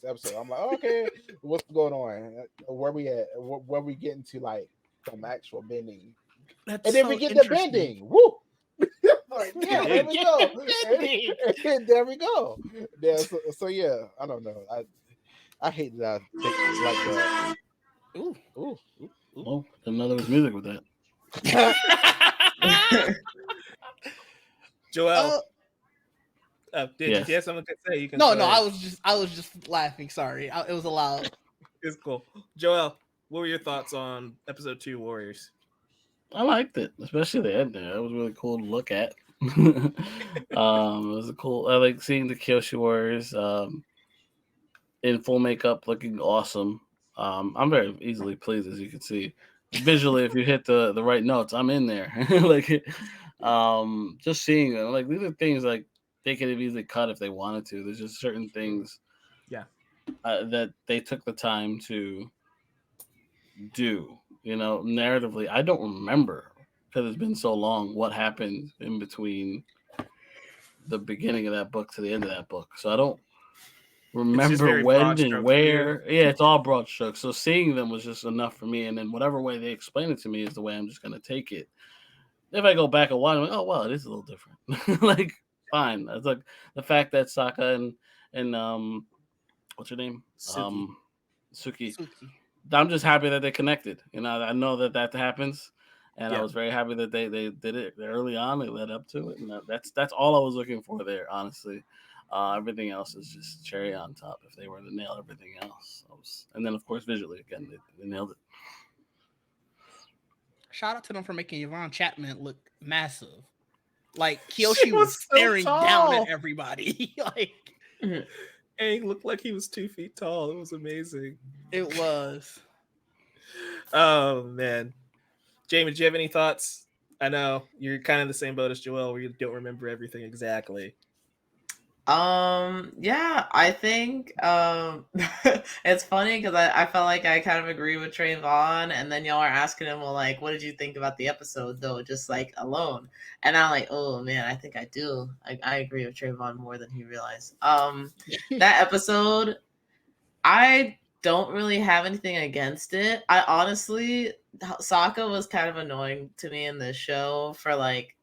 episode. I'm like, okay, what's going on? Where we at? Where we getting to like some actual bending? That's And then so we get the interesting. bending. Woo! Like, yeah, there we go. And there we go. Yeah. So yeah, I don't know. I hate that. I think like that. Ooh. Oh, didn't know there was music with that. Joel, did Yes. you have something to say? You can. No, go ahead. I was just laughing. Sorry, it was allowed. It's cool. Joel, what were your thoughts on episode 2, Warriors? I liked it, especially the end there. It was really cool to look at. It was cool. I like seeing the Kyoshi Warriors in full makeup, looking awesome. I'm very easily pleased, as you can see. Visually, if you hit the right notes, I'm in there. Like, just seeing them, like these are things like they could have easily cut if they wanted to. There's just certain things, that they took the time to do. Narratively, I don't remember because it's been so long what happened in between the beginning of that book to the end of that book. So I don't remember very when broad and strokes where. Yeah, it's all broad strokes. So seeing them was just enough for me. And then whatever way they explain it to me is the way I'm just going to take it. If I go back a while, I'm like, oh, wow, it is a little different. Like, fine. It's like the fact that Sokka and what's her name? Suki. Suki. I'm just happy that they connected. I know that happens, and Yeah. I was very happy that they did it early on. They led up to it, and that's all I was looking for there, honestly. Everything else is just cherry on top. If they were to nail everything else, and then of course visually again, they nailed it. Shout out to them for making Yvonne Chapman look massive. Like Kyoshi She was was so staring down tall. at everybody. Like Aang looked like he was 2 feet tall. It was amazing. it was. Oh man, Jamie, do you have any thoughts? I know you're kind of in the same boat as Joel, where you don't remember everything exactly. Yeah, I think it's funny because I felt like I kind of agree with Trayvon, and then y'all are asking him, well, like, what did you think about the episode though, just like alone? And I'm like, oh man, I think I do. I agree with Trayvon more than he realized. That episode, I don't really have anything against it. I honestly, Sokka was kind of annoying to me in this show for like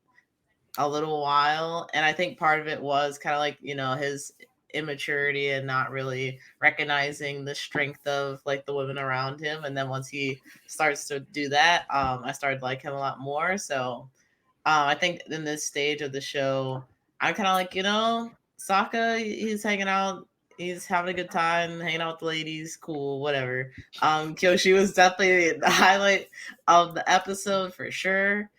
a little while, and I think part of it was kind of like his immaturity and not really recognizing the strength of like the women around him. And then once he starts to do that, I started to like him a lot more. So I think in this stage of the show, I'm kind of like, Sokka, he's hanging out, he's having a good time, hanging out with the ladies, cool, whatever. Kyoshi was definitely the highlight of the episode for sure.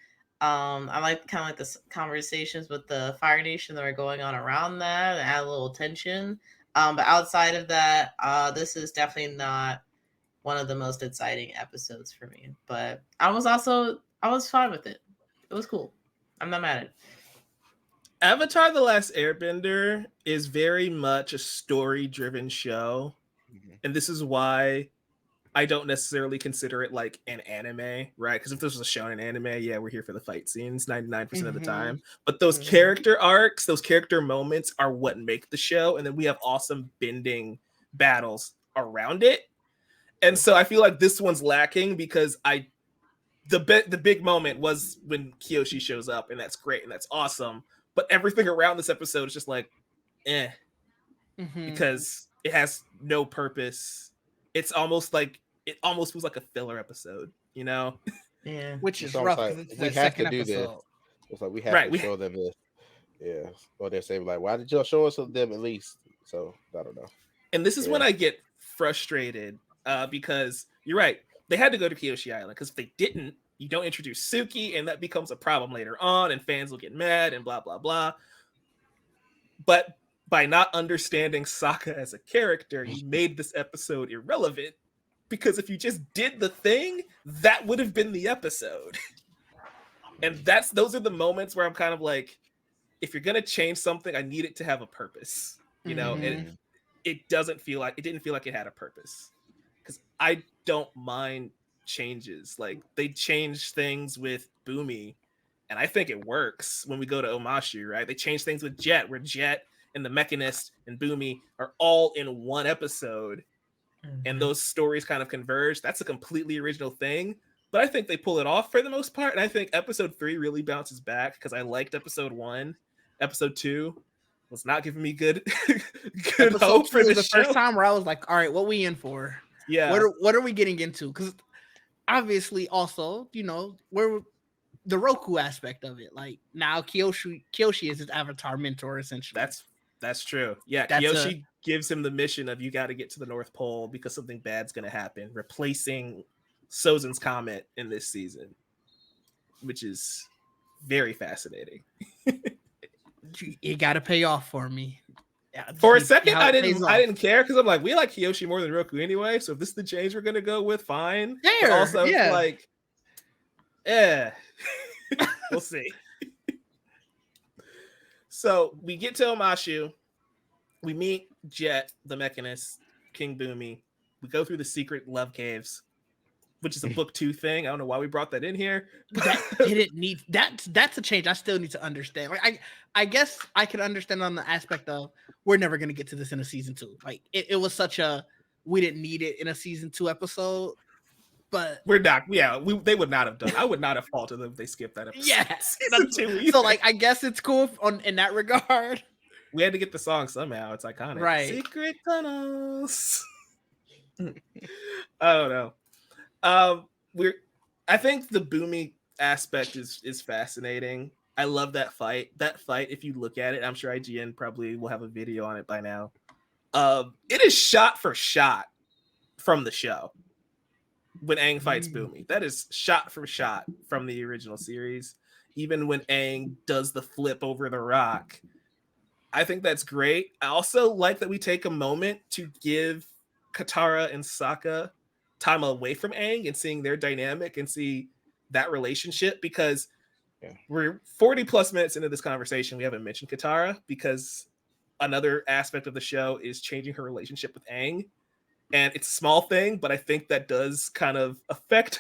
I like kind of like the conversations with the Fire Nation that are going on around that and add a little tension. But outside of that, this is definitely not one of the most exciting episodes for me. But I was fine with it. It was cool. I'm not mad at it. Avatar: The Last Airbender is very much a story-driven show, and this is why I don't necessarily consider it like an anime, right? Because if this was a shonen anime, yeah, we're here for the fight scenes 99% of the time. But those character arcs, those character moments are what make the show. And then we have awesome bending battles around it. And so I feel like this one's lacking because the big moment was when Kyoshi shows up, and that's great and that's awesome. But everything around this episode is just like, because it has no purpose. It's almost like it almost was like a filler episode, Yeah, which is It's rough. almost It's we the have to second do this. episode. It's like we have to show them this. Yeah, or they say like, why did y'all show us them at least? So I don't know. And this is when I get frustrated because you're right. They had to go to Kyoshi Island because if they didn't, you don't introduce Suki, and that becomes a problem later on, and fans will get mad and blah blah blah. But by not understanding Sokka as a character, you made this episode irrelevant. Because if you just did the thing, that would have been the episode. And those are the moments where I'm kind of like, if you're gonna change something, I need it to have a purpose. And it didn't feel like it had a purpose. Because I don't mind changes. Like they changed things with Boomy, and I think it works when we go to Omashu, right? They changed things with Jet, where Jet and the Mechanist and Boomy are all in one episode, and those stories kind of converge. That's a completely original thing, but I think they pull it off for the most part. And I think episode 3 really bounces back because I liked episode 1. Episode 2 was not giving me good hope for the show. First time where I was like, all right, what we in for? Yeah. What are we getting into? Because obviously also, we're the Roku aspect of it. Like now Kyoshi is his avatar mentor, essentially. That's true. Yeah, Kyoshi gives him the mission of you got to get to the North Pole because something bad's going to happen, replacing Sozin's comet in this season, which is very fascinating. You got to pay off for me. Yeah, for a second, I didn't care because I'm like, we like Kyoshi more than Roku anyway. So if this is the change we're going to go with, fine. But also, like, we'll see. So we get to Omashu. We meet Jet, the Mechanist, King Boomy. We go through the secret love caves, which is a book 2 thing. I don't know why we brought that in here. That didn't need that's a change I still need to understand. Like I guess I can understand on the aspect of we're never gonna get to this in a season 2. Like it was such a we didn't need it in a season 2 episode. But we're not, they would not have done. I would not have faulted them if they skipped that episode. Yeah, season 2. So like, I guess it's cool in that regard. We had to get the song somehow. It's iconic, right? Secret tunnels. I don't know. I think the Boomy aspect is fascinating. I love that fight. That fight, if you look at it, I'm sure IGN probably will have a video on it by now. It is shot for shot from the show when Aang fights Boomy. That is shot for shot from the original series. Even when Aang does the flip over the rock, I think that's great. I also like that we take a moment to give Katara and Sokka time away from Aang and seeing their dynamic and see that relationship, because we're 40 plus minutes into this conversation. We haven't mentioned Katara because another aspect of the show is changing her relationship with Aang. And it's a small thing, but I think that does kind of affect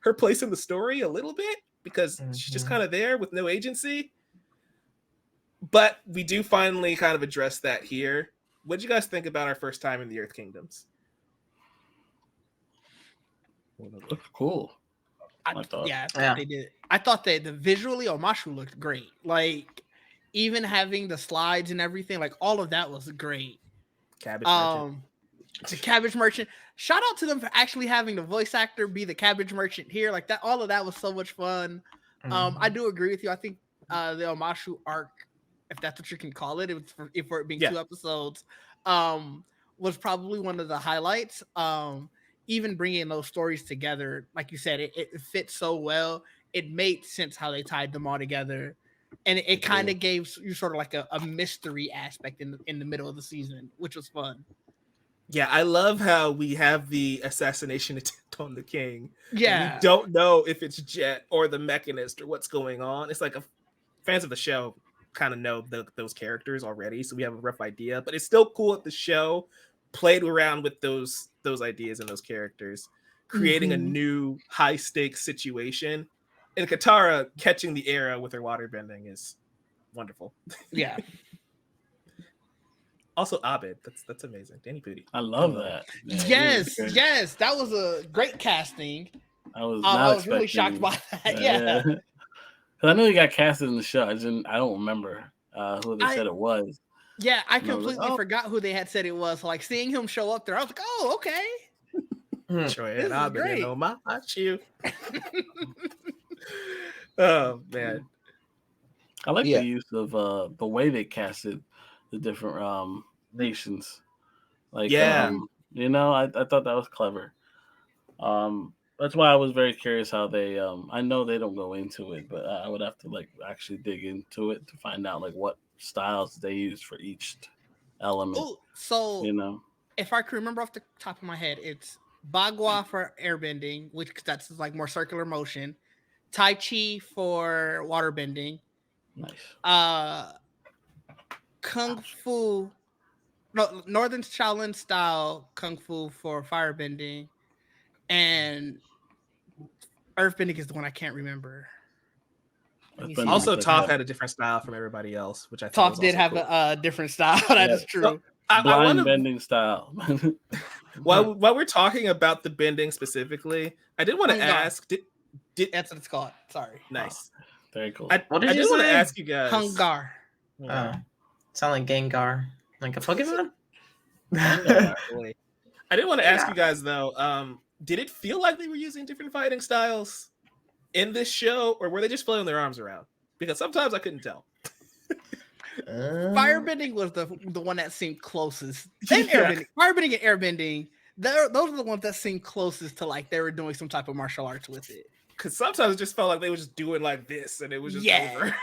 her place in the story a little bit, because she's just kind of there with no agency. But we do finally kind of address that here. What did you guys think about our first time in the Earth Kingdoms? Looks cool. I thought they did. I thought that the visually Omashu looked great. Like, even having the slides and everything, like all of that was great. Cabbage Merchant. The Cabbage Merchant. Shout out to them for actually having the voice actor be the Cabbage Merchant here. Like that, all of that was so much fun. I do agree with you. I think the Omashu arc, if that's what you can call it, for it being 2 episodes, was probably one of the highlights. Even bringing those stories together, like you said, it fits so well. It made sense how they tied them all together, and it kind of gave you sort of like a mystery aspect in the middle of the season, which was fun. Yeah, I love how we have the assassination attempt on the king. Yeah, we don't know if it's Jet or the Mechanist or what's going on. It's like fans of the show kind of know those characters already, so we have a rough idea. But it's still cool that the show played around with those ideas and those characters, creating a new high stakes situation. And Katara catching the era with her water bending is wonderful. Yeah. Also, Abed, that's amazing. Danny Pudi. I love that. Yeah, yes, that was a great casting. I was really shocked by that. Yeah. Because I knew he got casted in the show. I don't remember who they said it was. Yeah, I completely forgot who they had said it was. Like, seeing him show up there, I was like, oh, okay. Troy and Abed, you. Oh man, I like the use of the way they casted the different nations. Like, I thought that was clever. That's why I was very curious how they. I know they don't go into it, but I would have to like actually dig into it to find out like what styles they use for each element. Oh, so if I can remember off the top of my head, it's Bagua for airbending, which that's like more circular motion. Tai Chi for waterbending. Nice. Kung Fu, no, Northern Shaolin style Kung Fu for firebending, and earthbending is the one I can't remember. Also, Toph had a different style from everybody else, which I thought Toph did have a different style. That is true. So, blind bending style. While we're talking about the bending specifically, I did want to ask. That's what it's called. Sorry. Nice. Oh, very cool. I just want to ask you guys. Hungar. Sound like Gengar, like a Pokemon. I did want to ask you guys though. Did it feel like they were using different fighting styles in this show, or were they just flailing their arms around? Because sometimes I couldn't tell. Firebending was the one that seemed closest. And airbending, firebending and airbending, those are the ones that seemed closest to like they were doing some type of martial arts with it. Because sometimes it just felt like they were just doing like this, and it was just over.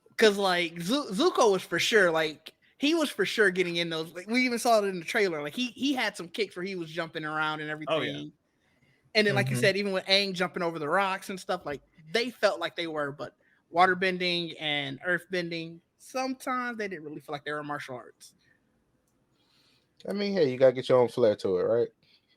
Because like Zuko was for sure, like he was for sure getting in those. Like, we even saw it in the trailer. Like he had some kicks where he was jumping around and everything. Oh, yeah. And then, like you said, even with Aang jumping over the rocks and stuff, like they felt like they were. But waterbending and earthbending, sometimes they didn't really feel like they were martial arts. I mean, hey, you gotta get your own flair to it, right?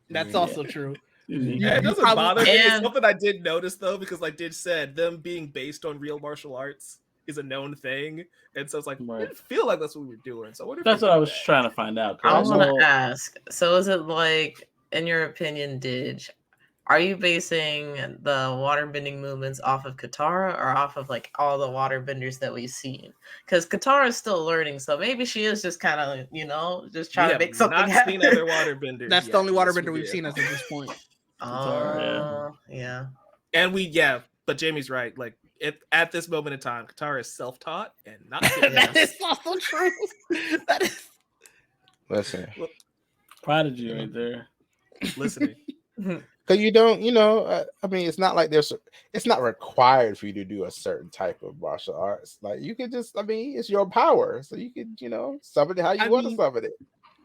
That's also true. Yeah, it doesn't bother me. It's something I did notice though, because like Did said, them being based on real martial arts is a known thing, and so it's like I didn't feel like that's what we were doing. So that's what I was trying to find out. I want to ask. So, is it like, in your opinion, are you basing the waterbending movements off of Katara or off of like all the waterbenders that we've seen? Because Katara is still learning, so maybe she is just kind of, just trying to make something not happen. seen other waterbenders. That's yet. the only Yes, waterbender we we've do. seen as of this point. Katara, Yeah. And but Jamie's right. Like at this moment in time, Katara is self-taught and not. That is also true. That is. Listen, prodigy right there. Listening. because you don't, I mean, it's not like it's not required for you to do a certain type of martial arts. Like you could just, I mean, it's your power, so you could, summon it how you want to summon it.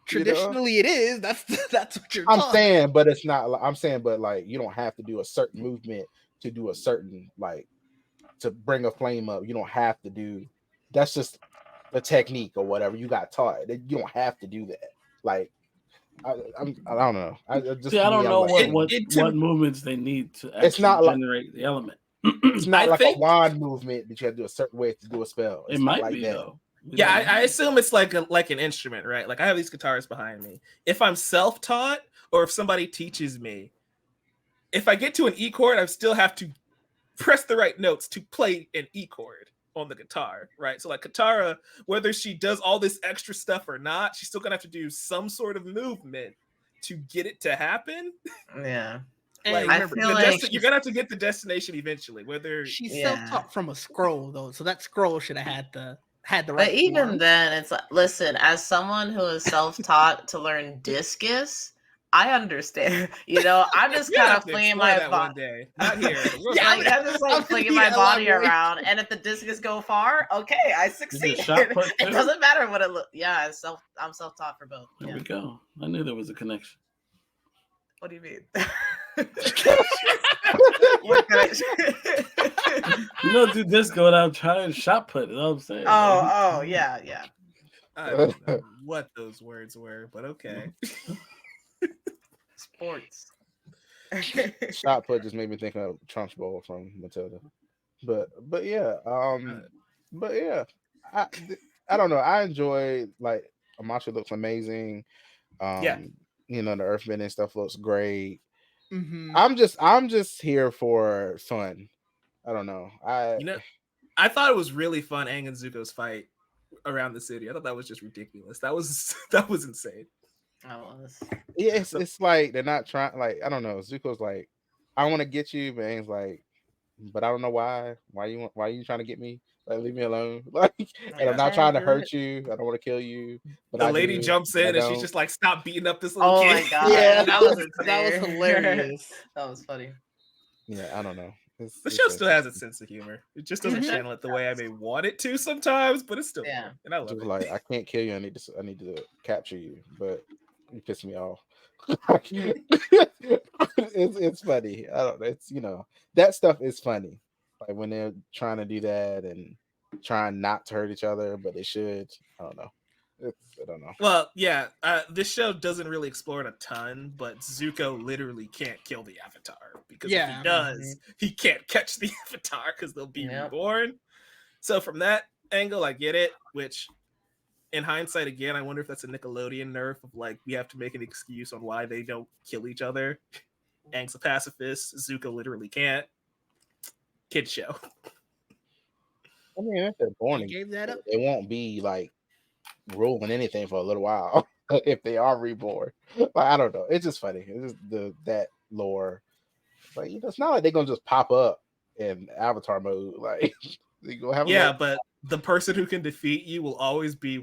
Traditionally, it is. That's what you're. I'm taught. saying, but it's not. I'm saying, but like you don't have to do a certain movement to do a certain to bring a flame up. You don't have to do. That's just the technique or whatever you got taught. You don't have to do that. Like I don't know. I don't know what movements they need to actually it's not generate the element. It's not like a wand movement that you have to do a certain way to do a spell. It's it might like be that. though. Yeah, I assume it's like an instrument, right? Like I have these guitars behind me. If I'm self-taught or if somebody teaches me, if I get to an E chord, I still have to press the right notes to play an E chord on the guitar, right? So like Katara, whether she does all this extra stuff or not, she's still gonna have to do some sort of movement to get it to happen. Yeah. Like, I feel like you're gonna have to get the destination eventually. Whether she's self-taught from a scroll though, so that scroll should have had the right. But even form. then, it's like, listen, as someone who is self-taught to learn discus, I understand. I'm just kind of flinging my body. Not here. I'm just like flinging my body around, and if the discus go far, okay, I succeed. It doesn't matter what it looks. Yeah, I'm self-taught for both. There we go. I knew there was a connection. What do you mean? What connection? You don't do disco without trying shot put. You know what I'm saying? Oh, yeah. I don't know what those words were, but okay. Sports. Shot put just made me think of Trunks Bowl from Matilda. But yeah, I don't know. I enjoy like Amachi looks amazing. The earthbending stuff looks great. Mm-hmm. I'm just here for fun. I don't know. I thought it was really fun. Aang and Zuko's fight around the city. I thought that was just ridiculous. That was insane. Yeah, it's like they're not trying. Like I don't know. Zuko's like, I want to get you, but Aang's like, but I don't know why. Why are you trying to get me? Like leave me alone. Like, and I'm not trying to hurt you. I don't want to kill you. But the lady jumps in and she's just like, "Stop beating up this little kid." Oh my god! Yeah, that was hilarious. That was funny. Yeah, I don't know. The show still has its sense of humor. It just doesn't channel it the way I may want it to sometimes, but it's still fun, and I love it. Like I can't kill you. I need to capture you, but you piss me off. It's funny. I don't know. It's that stuff is funny. Like when they're trying to do that and trying not to hurt each other, but they should. I don't know. I don't know. Well, yeah, this show doesn't really explore it a ton, but Zuko literally can't kill the Avatar because if he does, he can't catch the Avatar because they'll be reborn. So from that angle, I get it. Which, in hindsight, again, I wonder if that's a Nickelodeon nerf of like we have to make an excuse on why they don't kill each other. Aang's a pacifist. Zuko literally can't. Kid show. I mean, if they're born, they gave that up. They won't be like ruling anything for a little while if they are reborn. Like, I don't know. It's just funny. It's just that lore. Like it's not like they're gonna just pop up in Avatar mode. Like you go have but the person who can defeat you will always be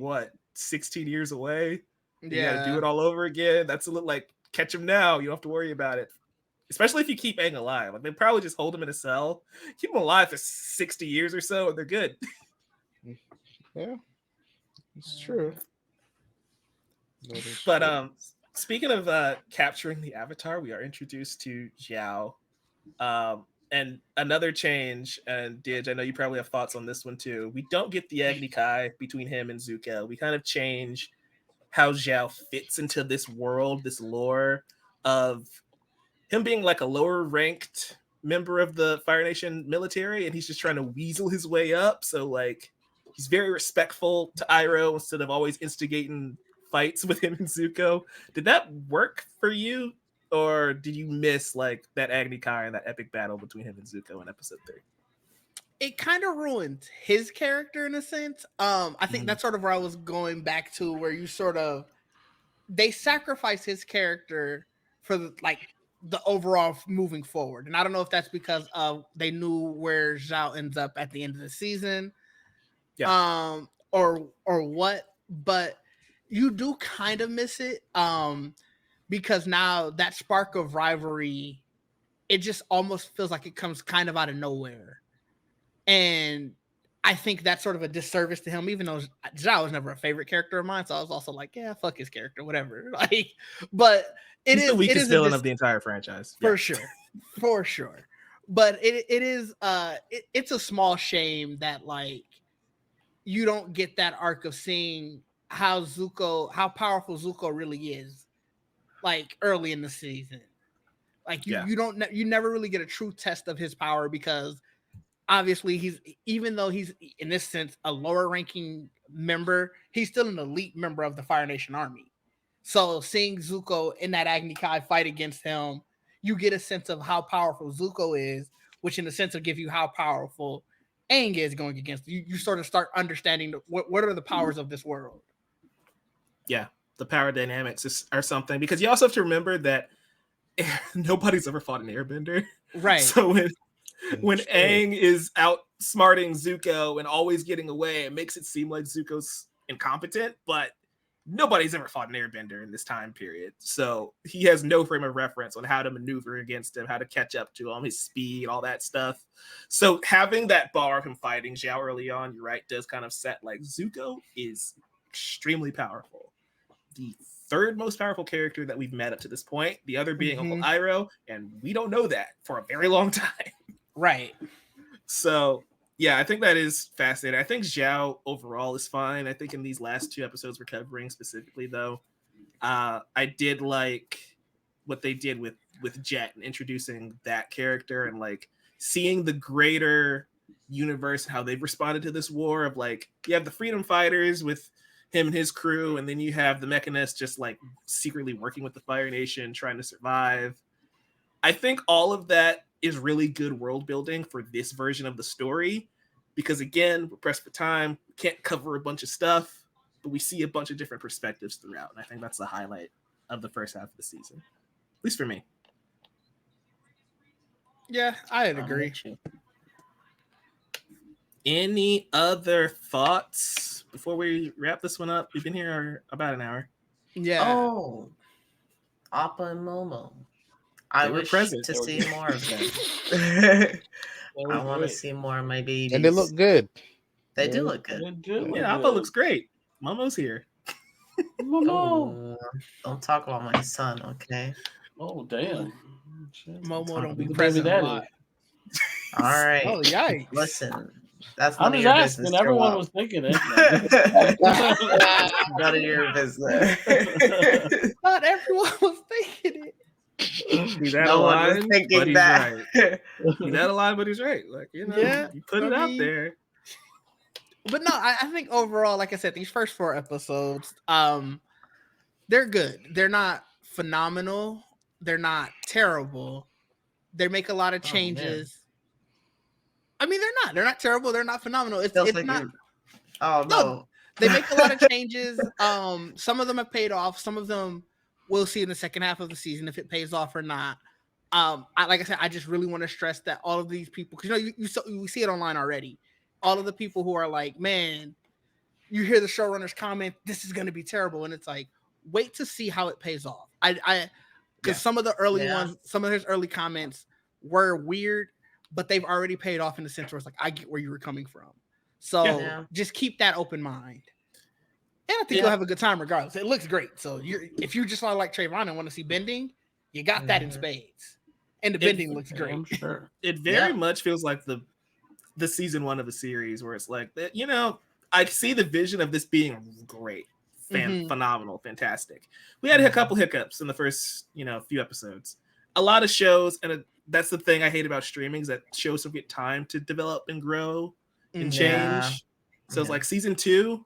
16 years away. You gotta do it all over again. That's a little like catch him now. You don't have to worry about it. Especially if you keep Aang alive. Like they probably just hold him in a cell, keep him alive for 60 years or so, and they're good. Yeah, it's true. But speaking of capturing the Avatar, we are introduced to Zhao. And another change, and Dij, I know you probably have thoughts on this one too. We don't get the Agni Kai between him and Zuko. We kind of change how Zhao fits into this world, this lore of him being like a lower ranked member of the Fire Nation military, and he's just trying to weasel his way up. So like he's very respectful to Iroh instead of always instigating fights with him and Zuko. Did that work for you or did you miss like that Agni Kai and that epic battle between him and Zuko in episode 3? It kind of ruined his character in a sense. I think that's sort of where I was going back to, where you sort of they sacrifice his character for the overall moving forward, and I don't know if that's because they knew where Zhao ends up at the end of the season, or what. But you do kind of miss it, because now that spark of rivalry, it just almost feels like it comes kind of out of nowhere. And I think that's sort of a disservice to him, even though Zhao was never a favorite character of mine. So I was also like, yeah, fuck his character, whatever. Like, but He's the weakest villain of the entire franchise. For sure. For sure. But it's a small shame that like you don't get that arc of seeing how powerful Zuko really is, like early in the season. Like you never really get a true test of his power, because obviously even though he's in this sense a lower ranking member, he's still an elite member of the Fire Nation army. So seeing Zuko in that Agni Kai fight against him, you get a sense of how powerful Zuko is, which in a sense will give you how powerful Aang is going against. You sort of start understanding what are the powers of this world. Yeah, the power dynamics are something, because you also have to remember that nobody's ever fought an airbender. Right. So when Aang is outsmarting Zuko and always getting away, it makes it seem like Zuko's incompetent, but nobody's ever fought an airbender in this time period. So he has no frame of reference on how to maneuver against him, how to catch up to him, his speed, all that stuff. So having that bar of him fighting Zhao early on, you're right, does kind of set like Zuko is extremely powerful. The third most powerful character that we've met up to this point, the other being Uncle Iroh, and we don't know that for a very long time. Right. So, yeah, I think that is fascinating. I think Zhao overall is fine. I think in these last 2 episodes we're covering specifically, though, I did like what they did with Jet and introducing that character and like seeing the greater universe, how they've responded to this war of like, you have the freedom fighters with him and his crew, and then you have the Mechanists just like secretly working with the Fire Nation, trying to survive. I think all of that is really good world building for this version of the story, because again, we're pressed for time, can't cover a bunch of stuff, but we see a bunch of different perspectives throughout, and I think that's the highlight of the first half of the season, at least for me. Yeah, I'd agree. Any other thoughts before we wrap this one up? We've been here about an hour. Yeah. Oh, Appa and Momo. I wish to see more of them. I want to see more of my babies. And they look good. They do look good. Yeah, Appa looks great. Momo's here. Momo. Don't talk about my son, okay? Oh, damn. Momo don't be present a lot. All right. Oh, yikes. Listen, that's none of your business. And everyone was thinking it. None of your business. Not everyone was thinking it. He's out of line, but he's right. He's out of line, but he's right. Like, you know, you put it out there. But no, I think overall, like I said, these first 4 episodes, they're good. They're not phenomenal. They're not terrible. They make a lot of changes. I mean, they're not terrible. They're not phenomenal. It's like not. Oh no. They make a lot of changes. Some of them have paid off. Some of them we'll see in the second half of the season if it pays off or not. Like I said, I just really want to stress that all of these people, because we see it online already. All of the people who are like, man, you hear the showrunners comment, this is going to be terrible, and it's like, wait to see how it pays off. Because some of the early ones, some of his early comments were weird, but they've already paid off in the sense where it's like, I get where you were coming from. So just keep that open mind. And I think you'll have a good time regardless. It looks great. So if you just like Trayvon and want to see bending, you got that in spades. And the bending looks great. I'm sure. It very much feels like the season 1 of a series where it's like, you know, I see the vision of this being great, phenomenal, fantastic. We had a couple hiccups in the first, few episodes. A lot of shows, and that's the thing I hate about streaming, is that shows don't get time to develop and grow and change. So it's like season 2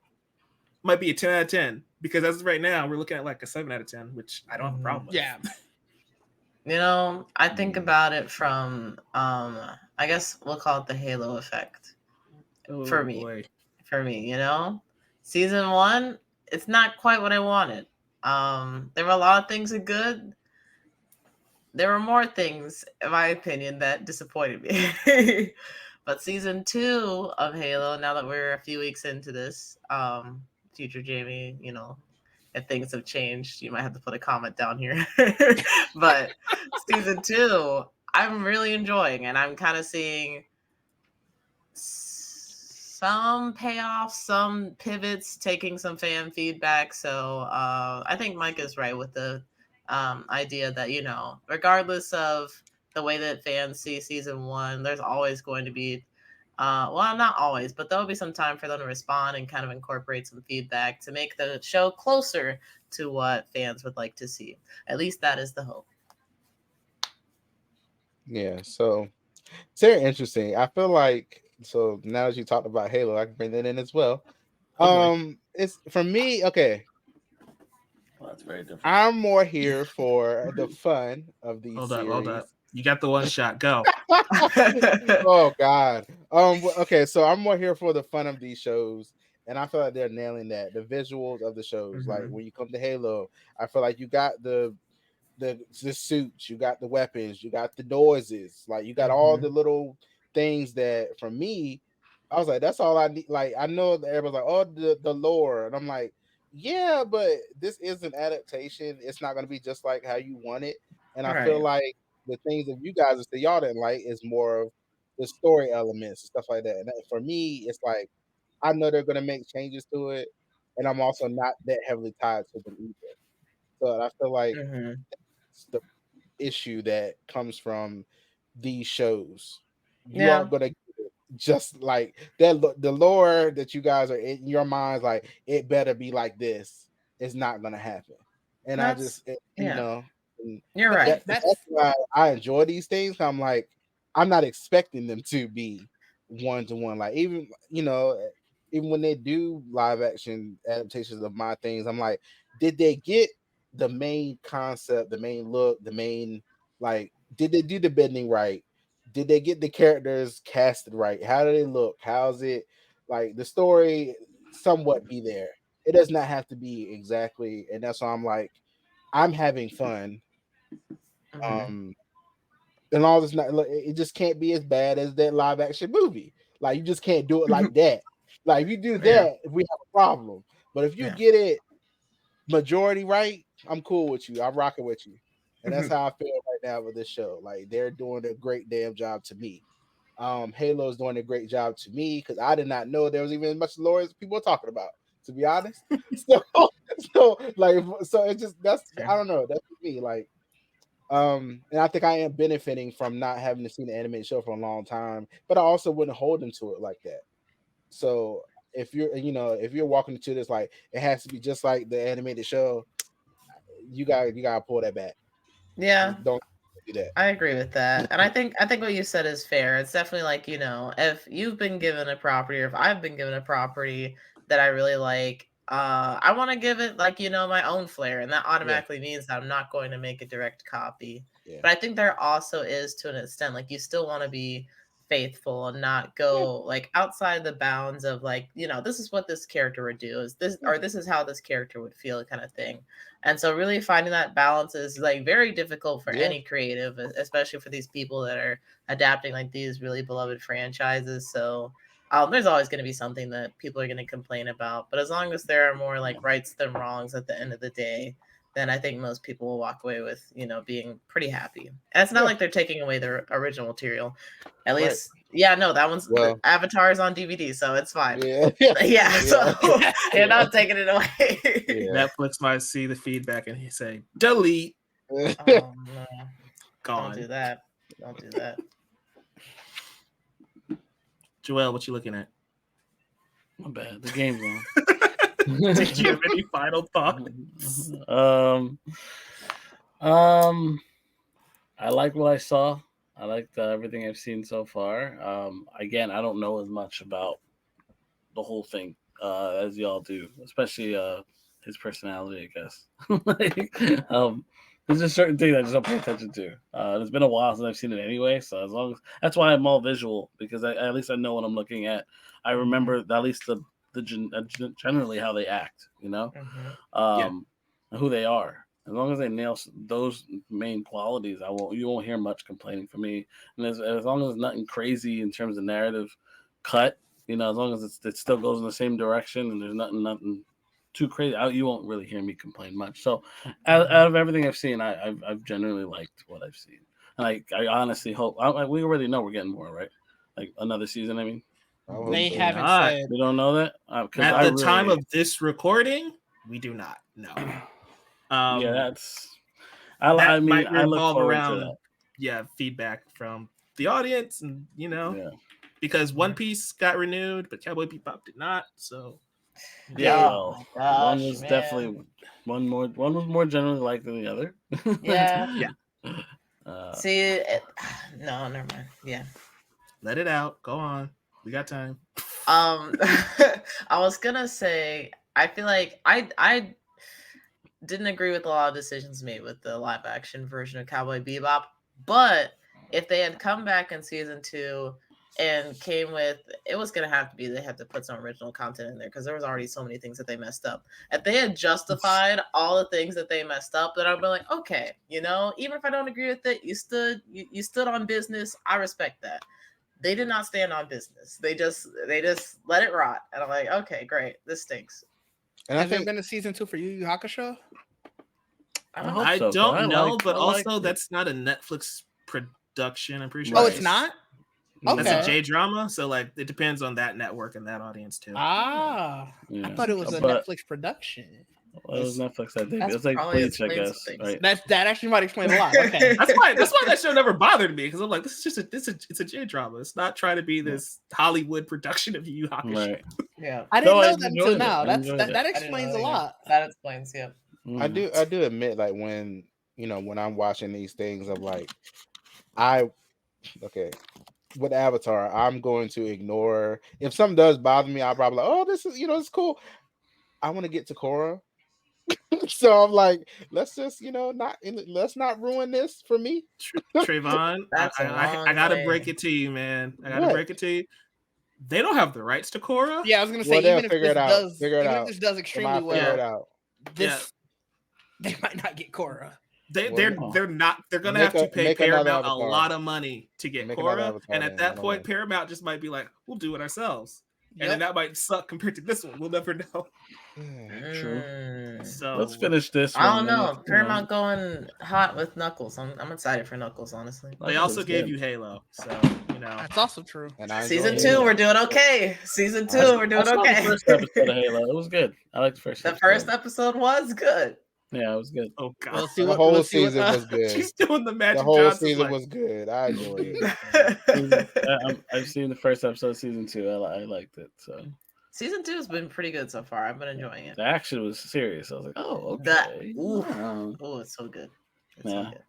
might be a 10 out of 10, because as of right now, we're looking at like a 7 out of 10, which I don't have a problem with. Yeah. I think about it from I guess we'll call it the halo effect. Oh, For me. boy. Season 1, it's not quite what I wanted. There were a lot of things that good. There were more things, in my opinion, that disappointed me. But season 2 of Halo, now that we're a few weeks into this, future Jamie, if things have changed, you might have to put a comment down here. But season 2, I'm really enjoying, and I'm kind of seeing some payoffs, some pivots, taking some fan feedback. So I think Mike is right with the idea that, regardless of the way that fans see season 1, there's always going to be, well, not always, but there'll be some time for them to respond and kind of incorporate some feedback to make the show closer to what fans would like to see. At least that is the hope. Yeah, so it's very interesting. I feel like so now as you talked about Halo, I can bring that in as well. It's for me, okay. Well, that's very different. I'm more here for the fun of these Hold series. up. You got the one shot. Go. Oh God. Okay, so I'm more here for the fun of these shows, and I feel like they're nailing that. The visuals of the shows, like when you come to Halo, I feel like you got the suits, you got the weapons, you got the noises, like you got all the little things that for me, I was like, that's all I need. Like I know that everybody's like, oh, the lore, and I'm like, yeah, but this is an adaptation. It's not gonna be just like how you want it. And I feel Right. like the things that you guys say y'all didn't like is more of the story elements and stuff like that. And for me, it's like I know they're gonna make changes to it, and I'm also not that heavily tied to them either. So I feel like it's the issue that comes from these shows. You Yeah. aren't gonna get it just like that. The lore that you guys are in your minds, like it better be like this. It's not gonna happen. And I That's, just, yeah. and You're But right. that's why I enjoy these things. I'm like, I'm not expecting them to be one to one. Like even even when they do live action adaptations of my things, I'm like, did they get the main concept, the main look, the main like? Did they do the bending right? Did they get the characters casted right? How do they look? How's it like the story somewhat be there? It does not have to be exactly, and that's why I'm like, I'm having fun. Um, and all this not it just can't be as bad as that live action movie. Like you just can't do it like that. Like if you do Yeah. that, we have a problem. But if you Yeah. get it majority right, I'm cool with you. I'm rocking with you. And that's how I feel right now with this show. Like they're doing a great damn job to me. Halo's doing a great job to me because I did not know there was even as much lore as people are talking about, to be honest. So it's just that's I don't know. That's me. Like and I think I am benefiting from not having to see the animated show for a long time, but I also wouldn't hold them to it like that. So if you're walking into this like it has to be just like the animated show, you gotta pull that back. Yeah. Don't do that. I agree with that. And I think what you said is fair. It's definitely like, if you've been given a property or if I've been given a property that I really like, I want to give it like, my own flair. And that automatically means that I'm not going to make a direct copy. Yeah. But I think there also is to an extent, like you still want to be faithful and not go like outside the bounds of like, this is what this character would do, is this or this is how this character would feel kind of thing. And so really finding that balance is like very difficult for any creative, especially for these people that are adapting like these really beloved franchises. So there's always going to be something that people are going to complain about. But as long as there are more like rights than wrongs at the end of the day, then I think most people will walk away with, being pretty happy. And it's not like they're taking away their original material. At least, no, that one's the Avatar is on DVD, so it's fine. So you're not taking it away. Netflix might see the feedback and he say, delete. Oh, no. Gone. Don't do that. Don't do that. Joel, what you looking at? My bad. The game's on. Did you have any final thoughts? I like what I saw. I liked everything I've seen so far. Again, I don't know as much about the whole thing as y'all do, especially his personality, I guess. There's just certain things I just don't pay attention to. It's been a while since I've seen it anyway, so as long as that's why I'm all visual because at least I know what I'm looking at. I remember at least generally how they act, and who they are. As long as they nail those main qualities, you won't hear much complaining from me. And as long as it's nothing crazy in terms of narrative cut, as long as it still goes in the same direction and there's nothing too crazy, you won't really hear me complain much. So out of everything I've seen, I've generally liked what I've seen. And I honestly hope we already know we're getting more, right? Like another season, I mean. They haven't not. said. We don't know that? At the time of this recording, we do not know. Yeah, that's... I might revolve around feedback from the audience and because One Piece got renewed but Cowboy Bebop did not, so one was definitely one was more generally liked than the other. See no, never mind. Let it out, go on, we got time. I was gonna say I feel like I didn't agree with a lot of decisions made with the live action version of Cowboy Bebop, but if they had come back in season 2 and came with, it was going to have to be, they had to put some original content in there because there was already so many things that they messed up. If they had justified all the things that they messed up, then I'd be like, okay, even if I don't agree with it, you stood on business. I respect that. They did not stand on business. They just let it rot. And I'm like, okay, great. This stinks. And has there been a season 2 for Yu Yu Hakusho? I don't know, but also that's not a Netflix production. I'm pretty sure. Oh, it's not? Okay. That's a J drama, so like it depends on that network and that audience too. I thought it was a Netflix production. Well, it was Netflix, I think. It's like Bleach, I guess. Right? That actually might explain a lot. Okay, that's why that show never bothered me because I'm like, this is just it's a J drama. It's not trying to be this Hollywood production of Yu Yu Hakusho. Right. Yeah, I didn't know that until now. That explains a lot. That explains, yeah. I do admit, like when I'm watching these things, I'm like, with Avatar, I'm going to ignore if something does bother me. I'll probably like, oh, this is it's cool. I want to get to Korra. So I'm like, let's just let's not ruin this for me. Trayvon, I gotta break it to you, man. Break it to you. They don't have the rights to Korra. Yeah, I was gonna say, even if this does extremely well, they might not get Korra. They're not. They're gonna have to pay Paramount a lot of money to get Korra, and at that point, Paramount just might be like, "We'll do it ourselves," and then that might suck compared to this one. We'll never know. True. So let's finish this. I don't know. Paramount going hot with Knuckles. I'm excited for Knuckles, honestly. They also gave you Halo, so that's also true. Season 2, we're doing okay. Season 2, we're doing okay. The first episode of Halo, it was good. I liked the first. The first episode was good. Yeah, it was good. Oh god, the whole season was good. She's doing the Magic. The whole season was good. I enjoyed it. I've seen the first episode of season 2. I liked it. So season 2 has been pretty good so far. I've been enjoying it. The action was serious. I was like, oh, okay. It's so good. So good.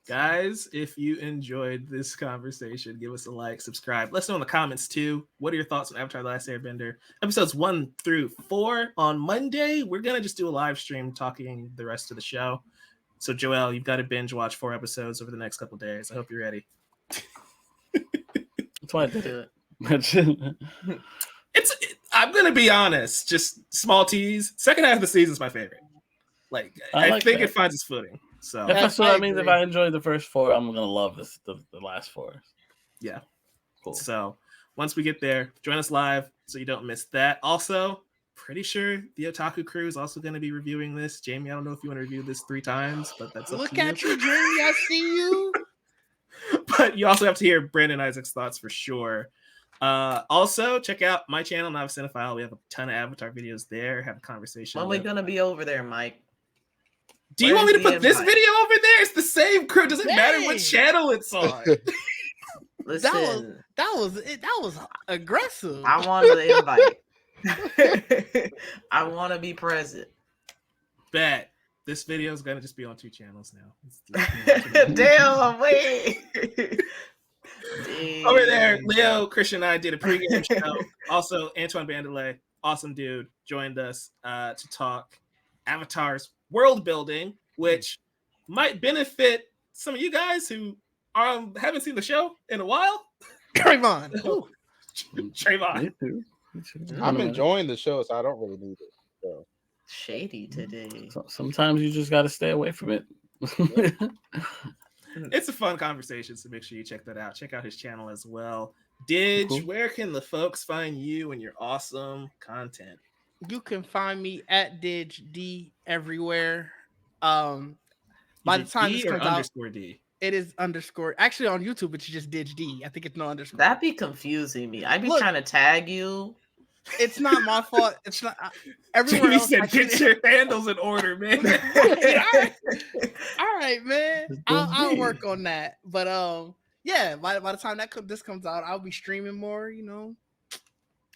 Guys, if you enjoyed this conversation, give us a like, subscribe. Let us know in the comments too. What are your thoughts on Avatar: The Last Airbender? Episodes 1 through 4 on Monday. We're going to just do a live stream talking the rest of the show. So, Joel, you've got to binge watch 4 episodes over the next couple days. I hope you're ready. That's why I did it. I'm going to be honest. Just small tease. Second half of the season is my favorite. I think it finds its footing. So that's what that means. If I enjoy the first 4, I'm gonna love the last 4. Yeah, cool. So once we get there, join us live so you don't miss that. Also, pretty sure the Otaku crew is also going to be reviewing this. Jamie, I don't know if you want to review this 3 times, but that's look at you, Jamie. I see you. But you also have to hear Brandon Isaac's thoughts for sure. Also, check out my channel, Novice Cinephile. We have a ton of Avatar videos there. Have a conversation. When are we gonna be over there, Mike? Do you want me to put this video over there? It's the same crew. Doesn't matter what channel it's on. Listen, that was aggressive. I want the invite. I want to be present. Bet this video is gonna just be on 2 channels now. Damn, wait. Over there, Leo, Christian, and I did a pregame show. Also, Antoine Bandelay, awesome dude, joined us to talk Avatar's world building, which might benefit some of you guys who haven't seen the show in a while. Trayvon. Ooh. Trayvon. Me too. I'm enjoying the show, so I don't really need it. So. Shady today. Sometimes you just got to stay away from it. It's a fun conversation, so make sure you check that out. Check out his channel as well. Didge, Cool. where can the folks find you and your awesome content? You can find me at Didge D everywhere. By the time this D or comes out, underscore D? it is underscore. Actually, on YouTube, it's just Didge D. I think it's no underscore. That'd be confusing me. I'd be Look. trying to tag you. It's not my fault. It's not. Everywhere Jamie else, said, I can- get your handles in order, man. All right, man. I'll work on that. But yeah. By the time this comes out, I'll be streaming more. You know,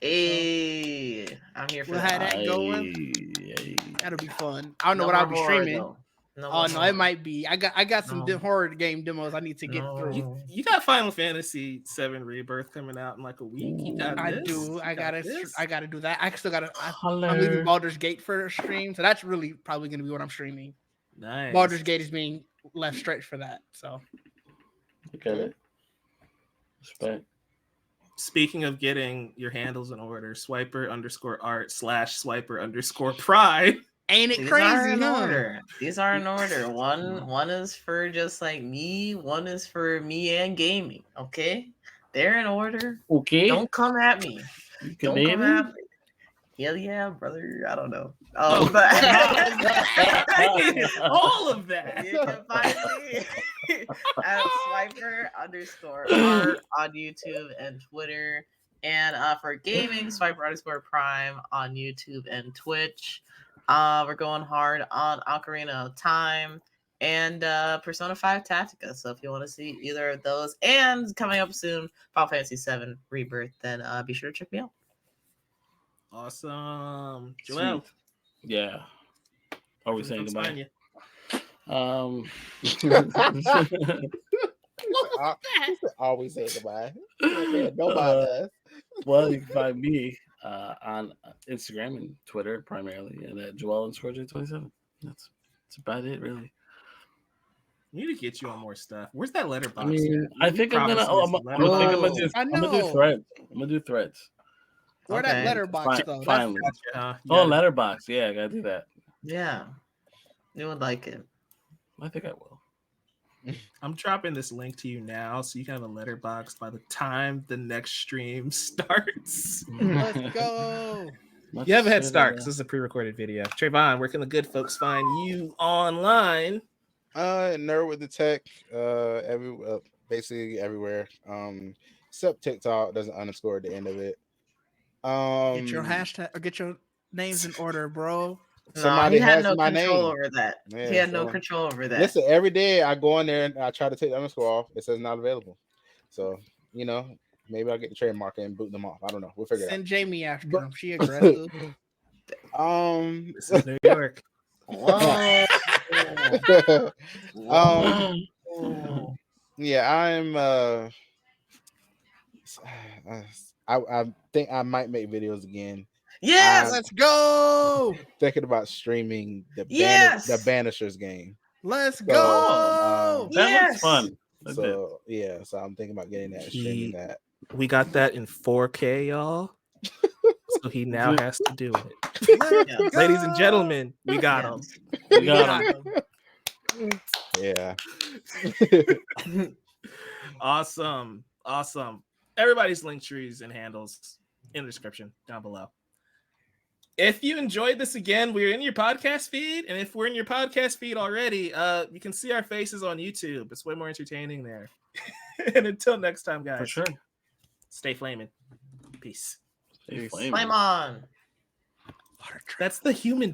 Hey, I'm here for we'll that. have that going. Aye. That'll be fun. I don't know No what I'll more be horror, streaming. though. No Oh more no, horror. it might be. I got some No. horror game demos I need to get No. through. You got Final Fantasy VII Rebirth coming out in like a week. You got I this. do. You I got gotta. this. I gotta do that. I still gotta. I'm Color. leaving Baldur's Gate for a stream, so that's really probably gonna be what I'm streaming. Nice. Baldur's Gate is being left stretched for that. So Okay. Respect. Speaking of getting your handles in order, swiper_art/swiper_pride. ain't it These crazy? are in huh? order. These are in order. One is for just like me. One is for me and gaming. Okay, they're in order. Okay. Don't come at me. You can Don't name come it? at me. Hell yeah, brother. I don't know. Oh, But all of that. you can find me at swiper_art on YouTube and Twitter. And for gaming, swiper_prime on YouTube and Twitch. We're going hard on Ocarina of Time and Persona 5 Tactica. So if you want to see either of those, and coming up soon, Final Fantasy 7 Rebirth, then be sure to check me out. Awesome. Joel, Sweet. Yeah. Are we saying folks find goodbye? you? Always say goodbye. Yeah, nobody does. Well, you can find me on Instagram and Twitter primarily, and at Joel_J27. That's about it, really. We need to get you on more stuff. Where's that letterbox? I mean, at? I You think I'm gonna. promised Oh, us I'm a gonna do letterbox. I I'm gonna do know. threads. I'm gonna do threads. Where Okay. that letterbox though? That's- Finally. Gotcha, huh? Oh, letterbox. Yeah, I gotta do that. Yeah, you would like it. I think I will. I'm dropping this link to you now so you can have a letterbox by the time the next stream starts. Let's go. Much You have a head better. start because this is a pre-recorded video. Trayvon, where can the good folks find you online? Nerd with the tech. Basically everywhere. Except TikTok doesn't underscore at the end of it. Get your hashtag or get your names in order, bro. Somebody he had has no my control name. over that. Yeah, he had no so- control over that. Listen, every day I go in there and I try to take the underscore off. It says not available. So, maybe I'll get the trademark and boot them off. I don't know. We'll figure it Send Jamie after him. She out. aggressive. This is New York. Whoa. Yeah, I'm I think I might make videos again. Yes. Let's go. Thinking about streaming the Yes! the Banishers game. Let's So, go. That Yes! looks fun. That's it. So yeah, so I'm thinking about getting that and streaming that. We got that in 4K, y'all. So he now has to do it. Yes. Ladies and gentlemen, we got him. We got him. Yeah. Awesome. Everybody's link trees and handles in the description down below. If you enjoyed this again, we're in your podcast feed. And if we're in your podcast feed already, you can see our faces on YouTube. It's way more entertaining there. And until next time, guys, For sure. stay flaming. Peace. Stay flaming. Flame on. That's the human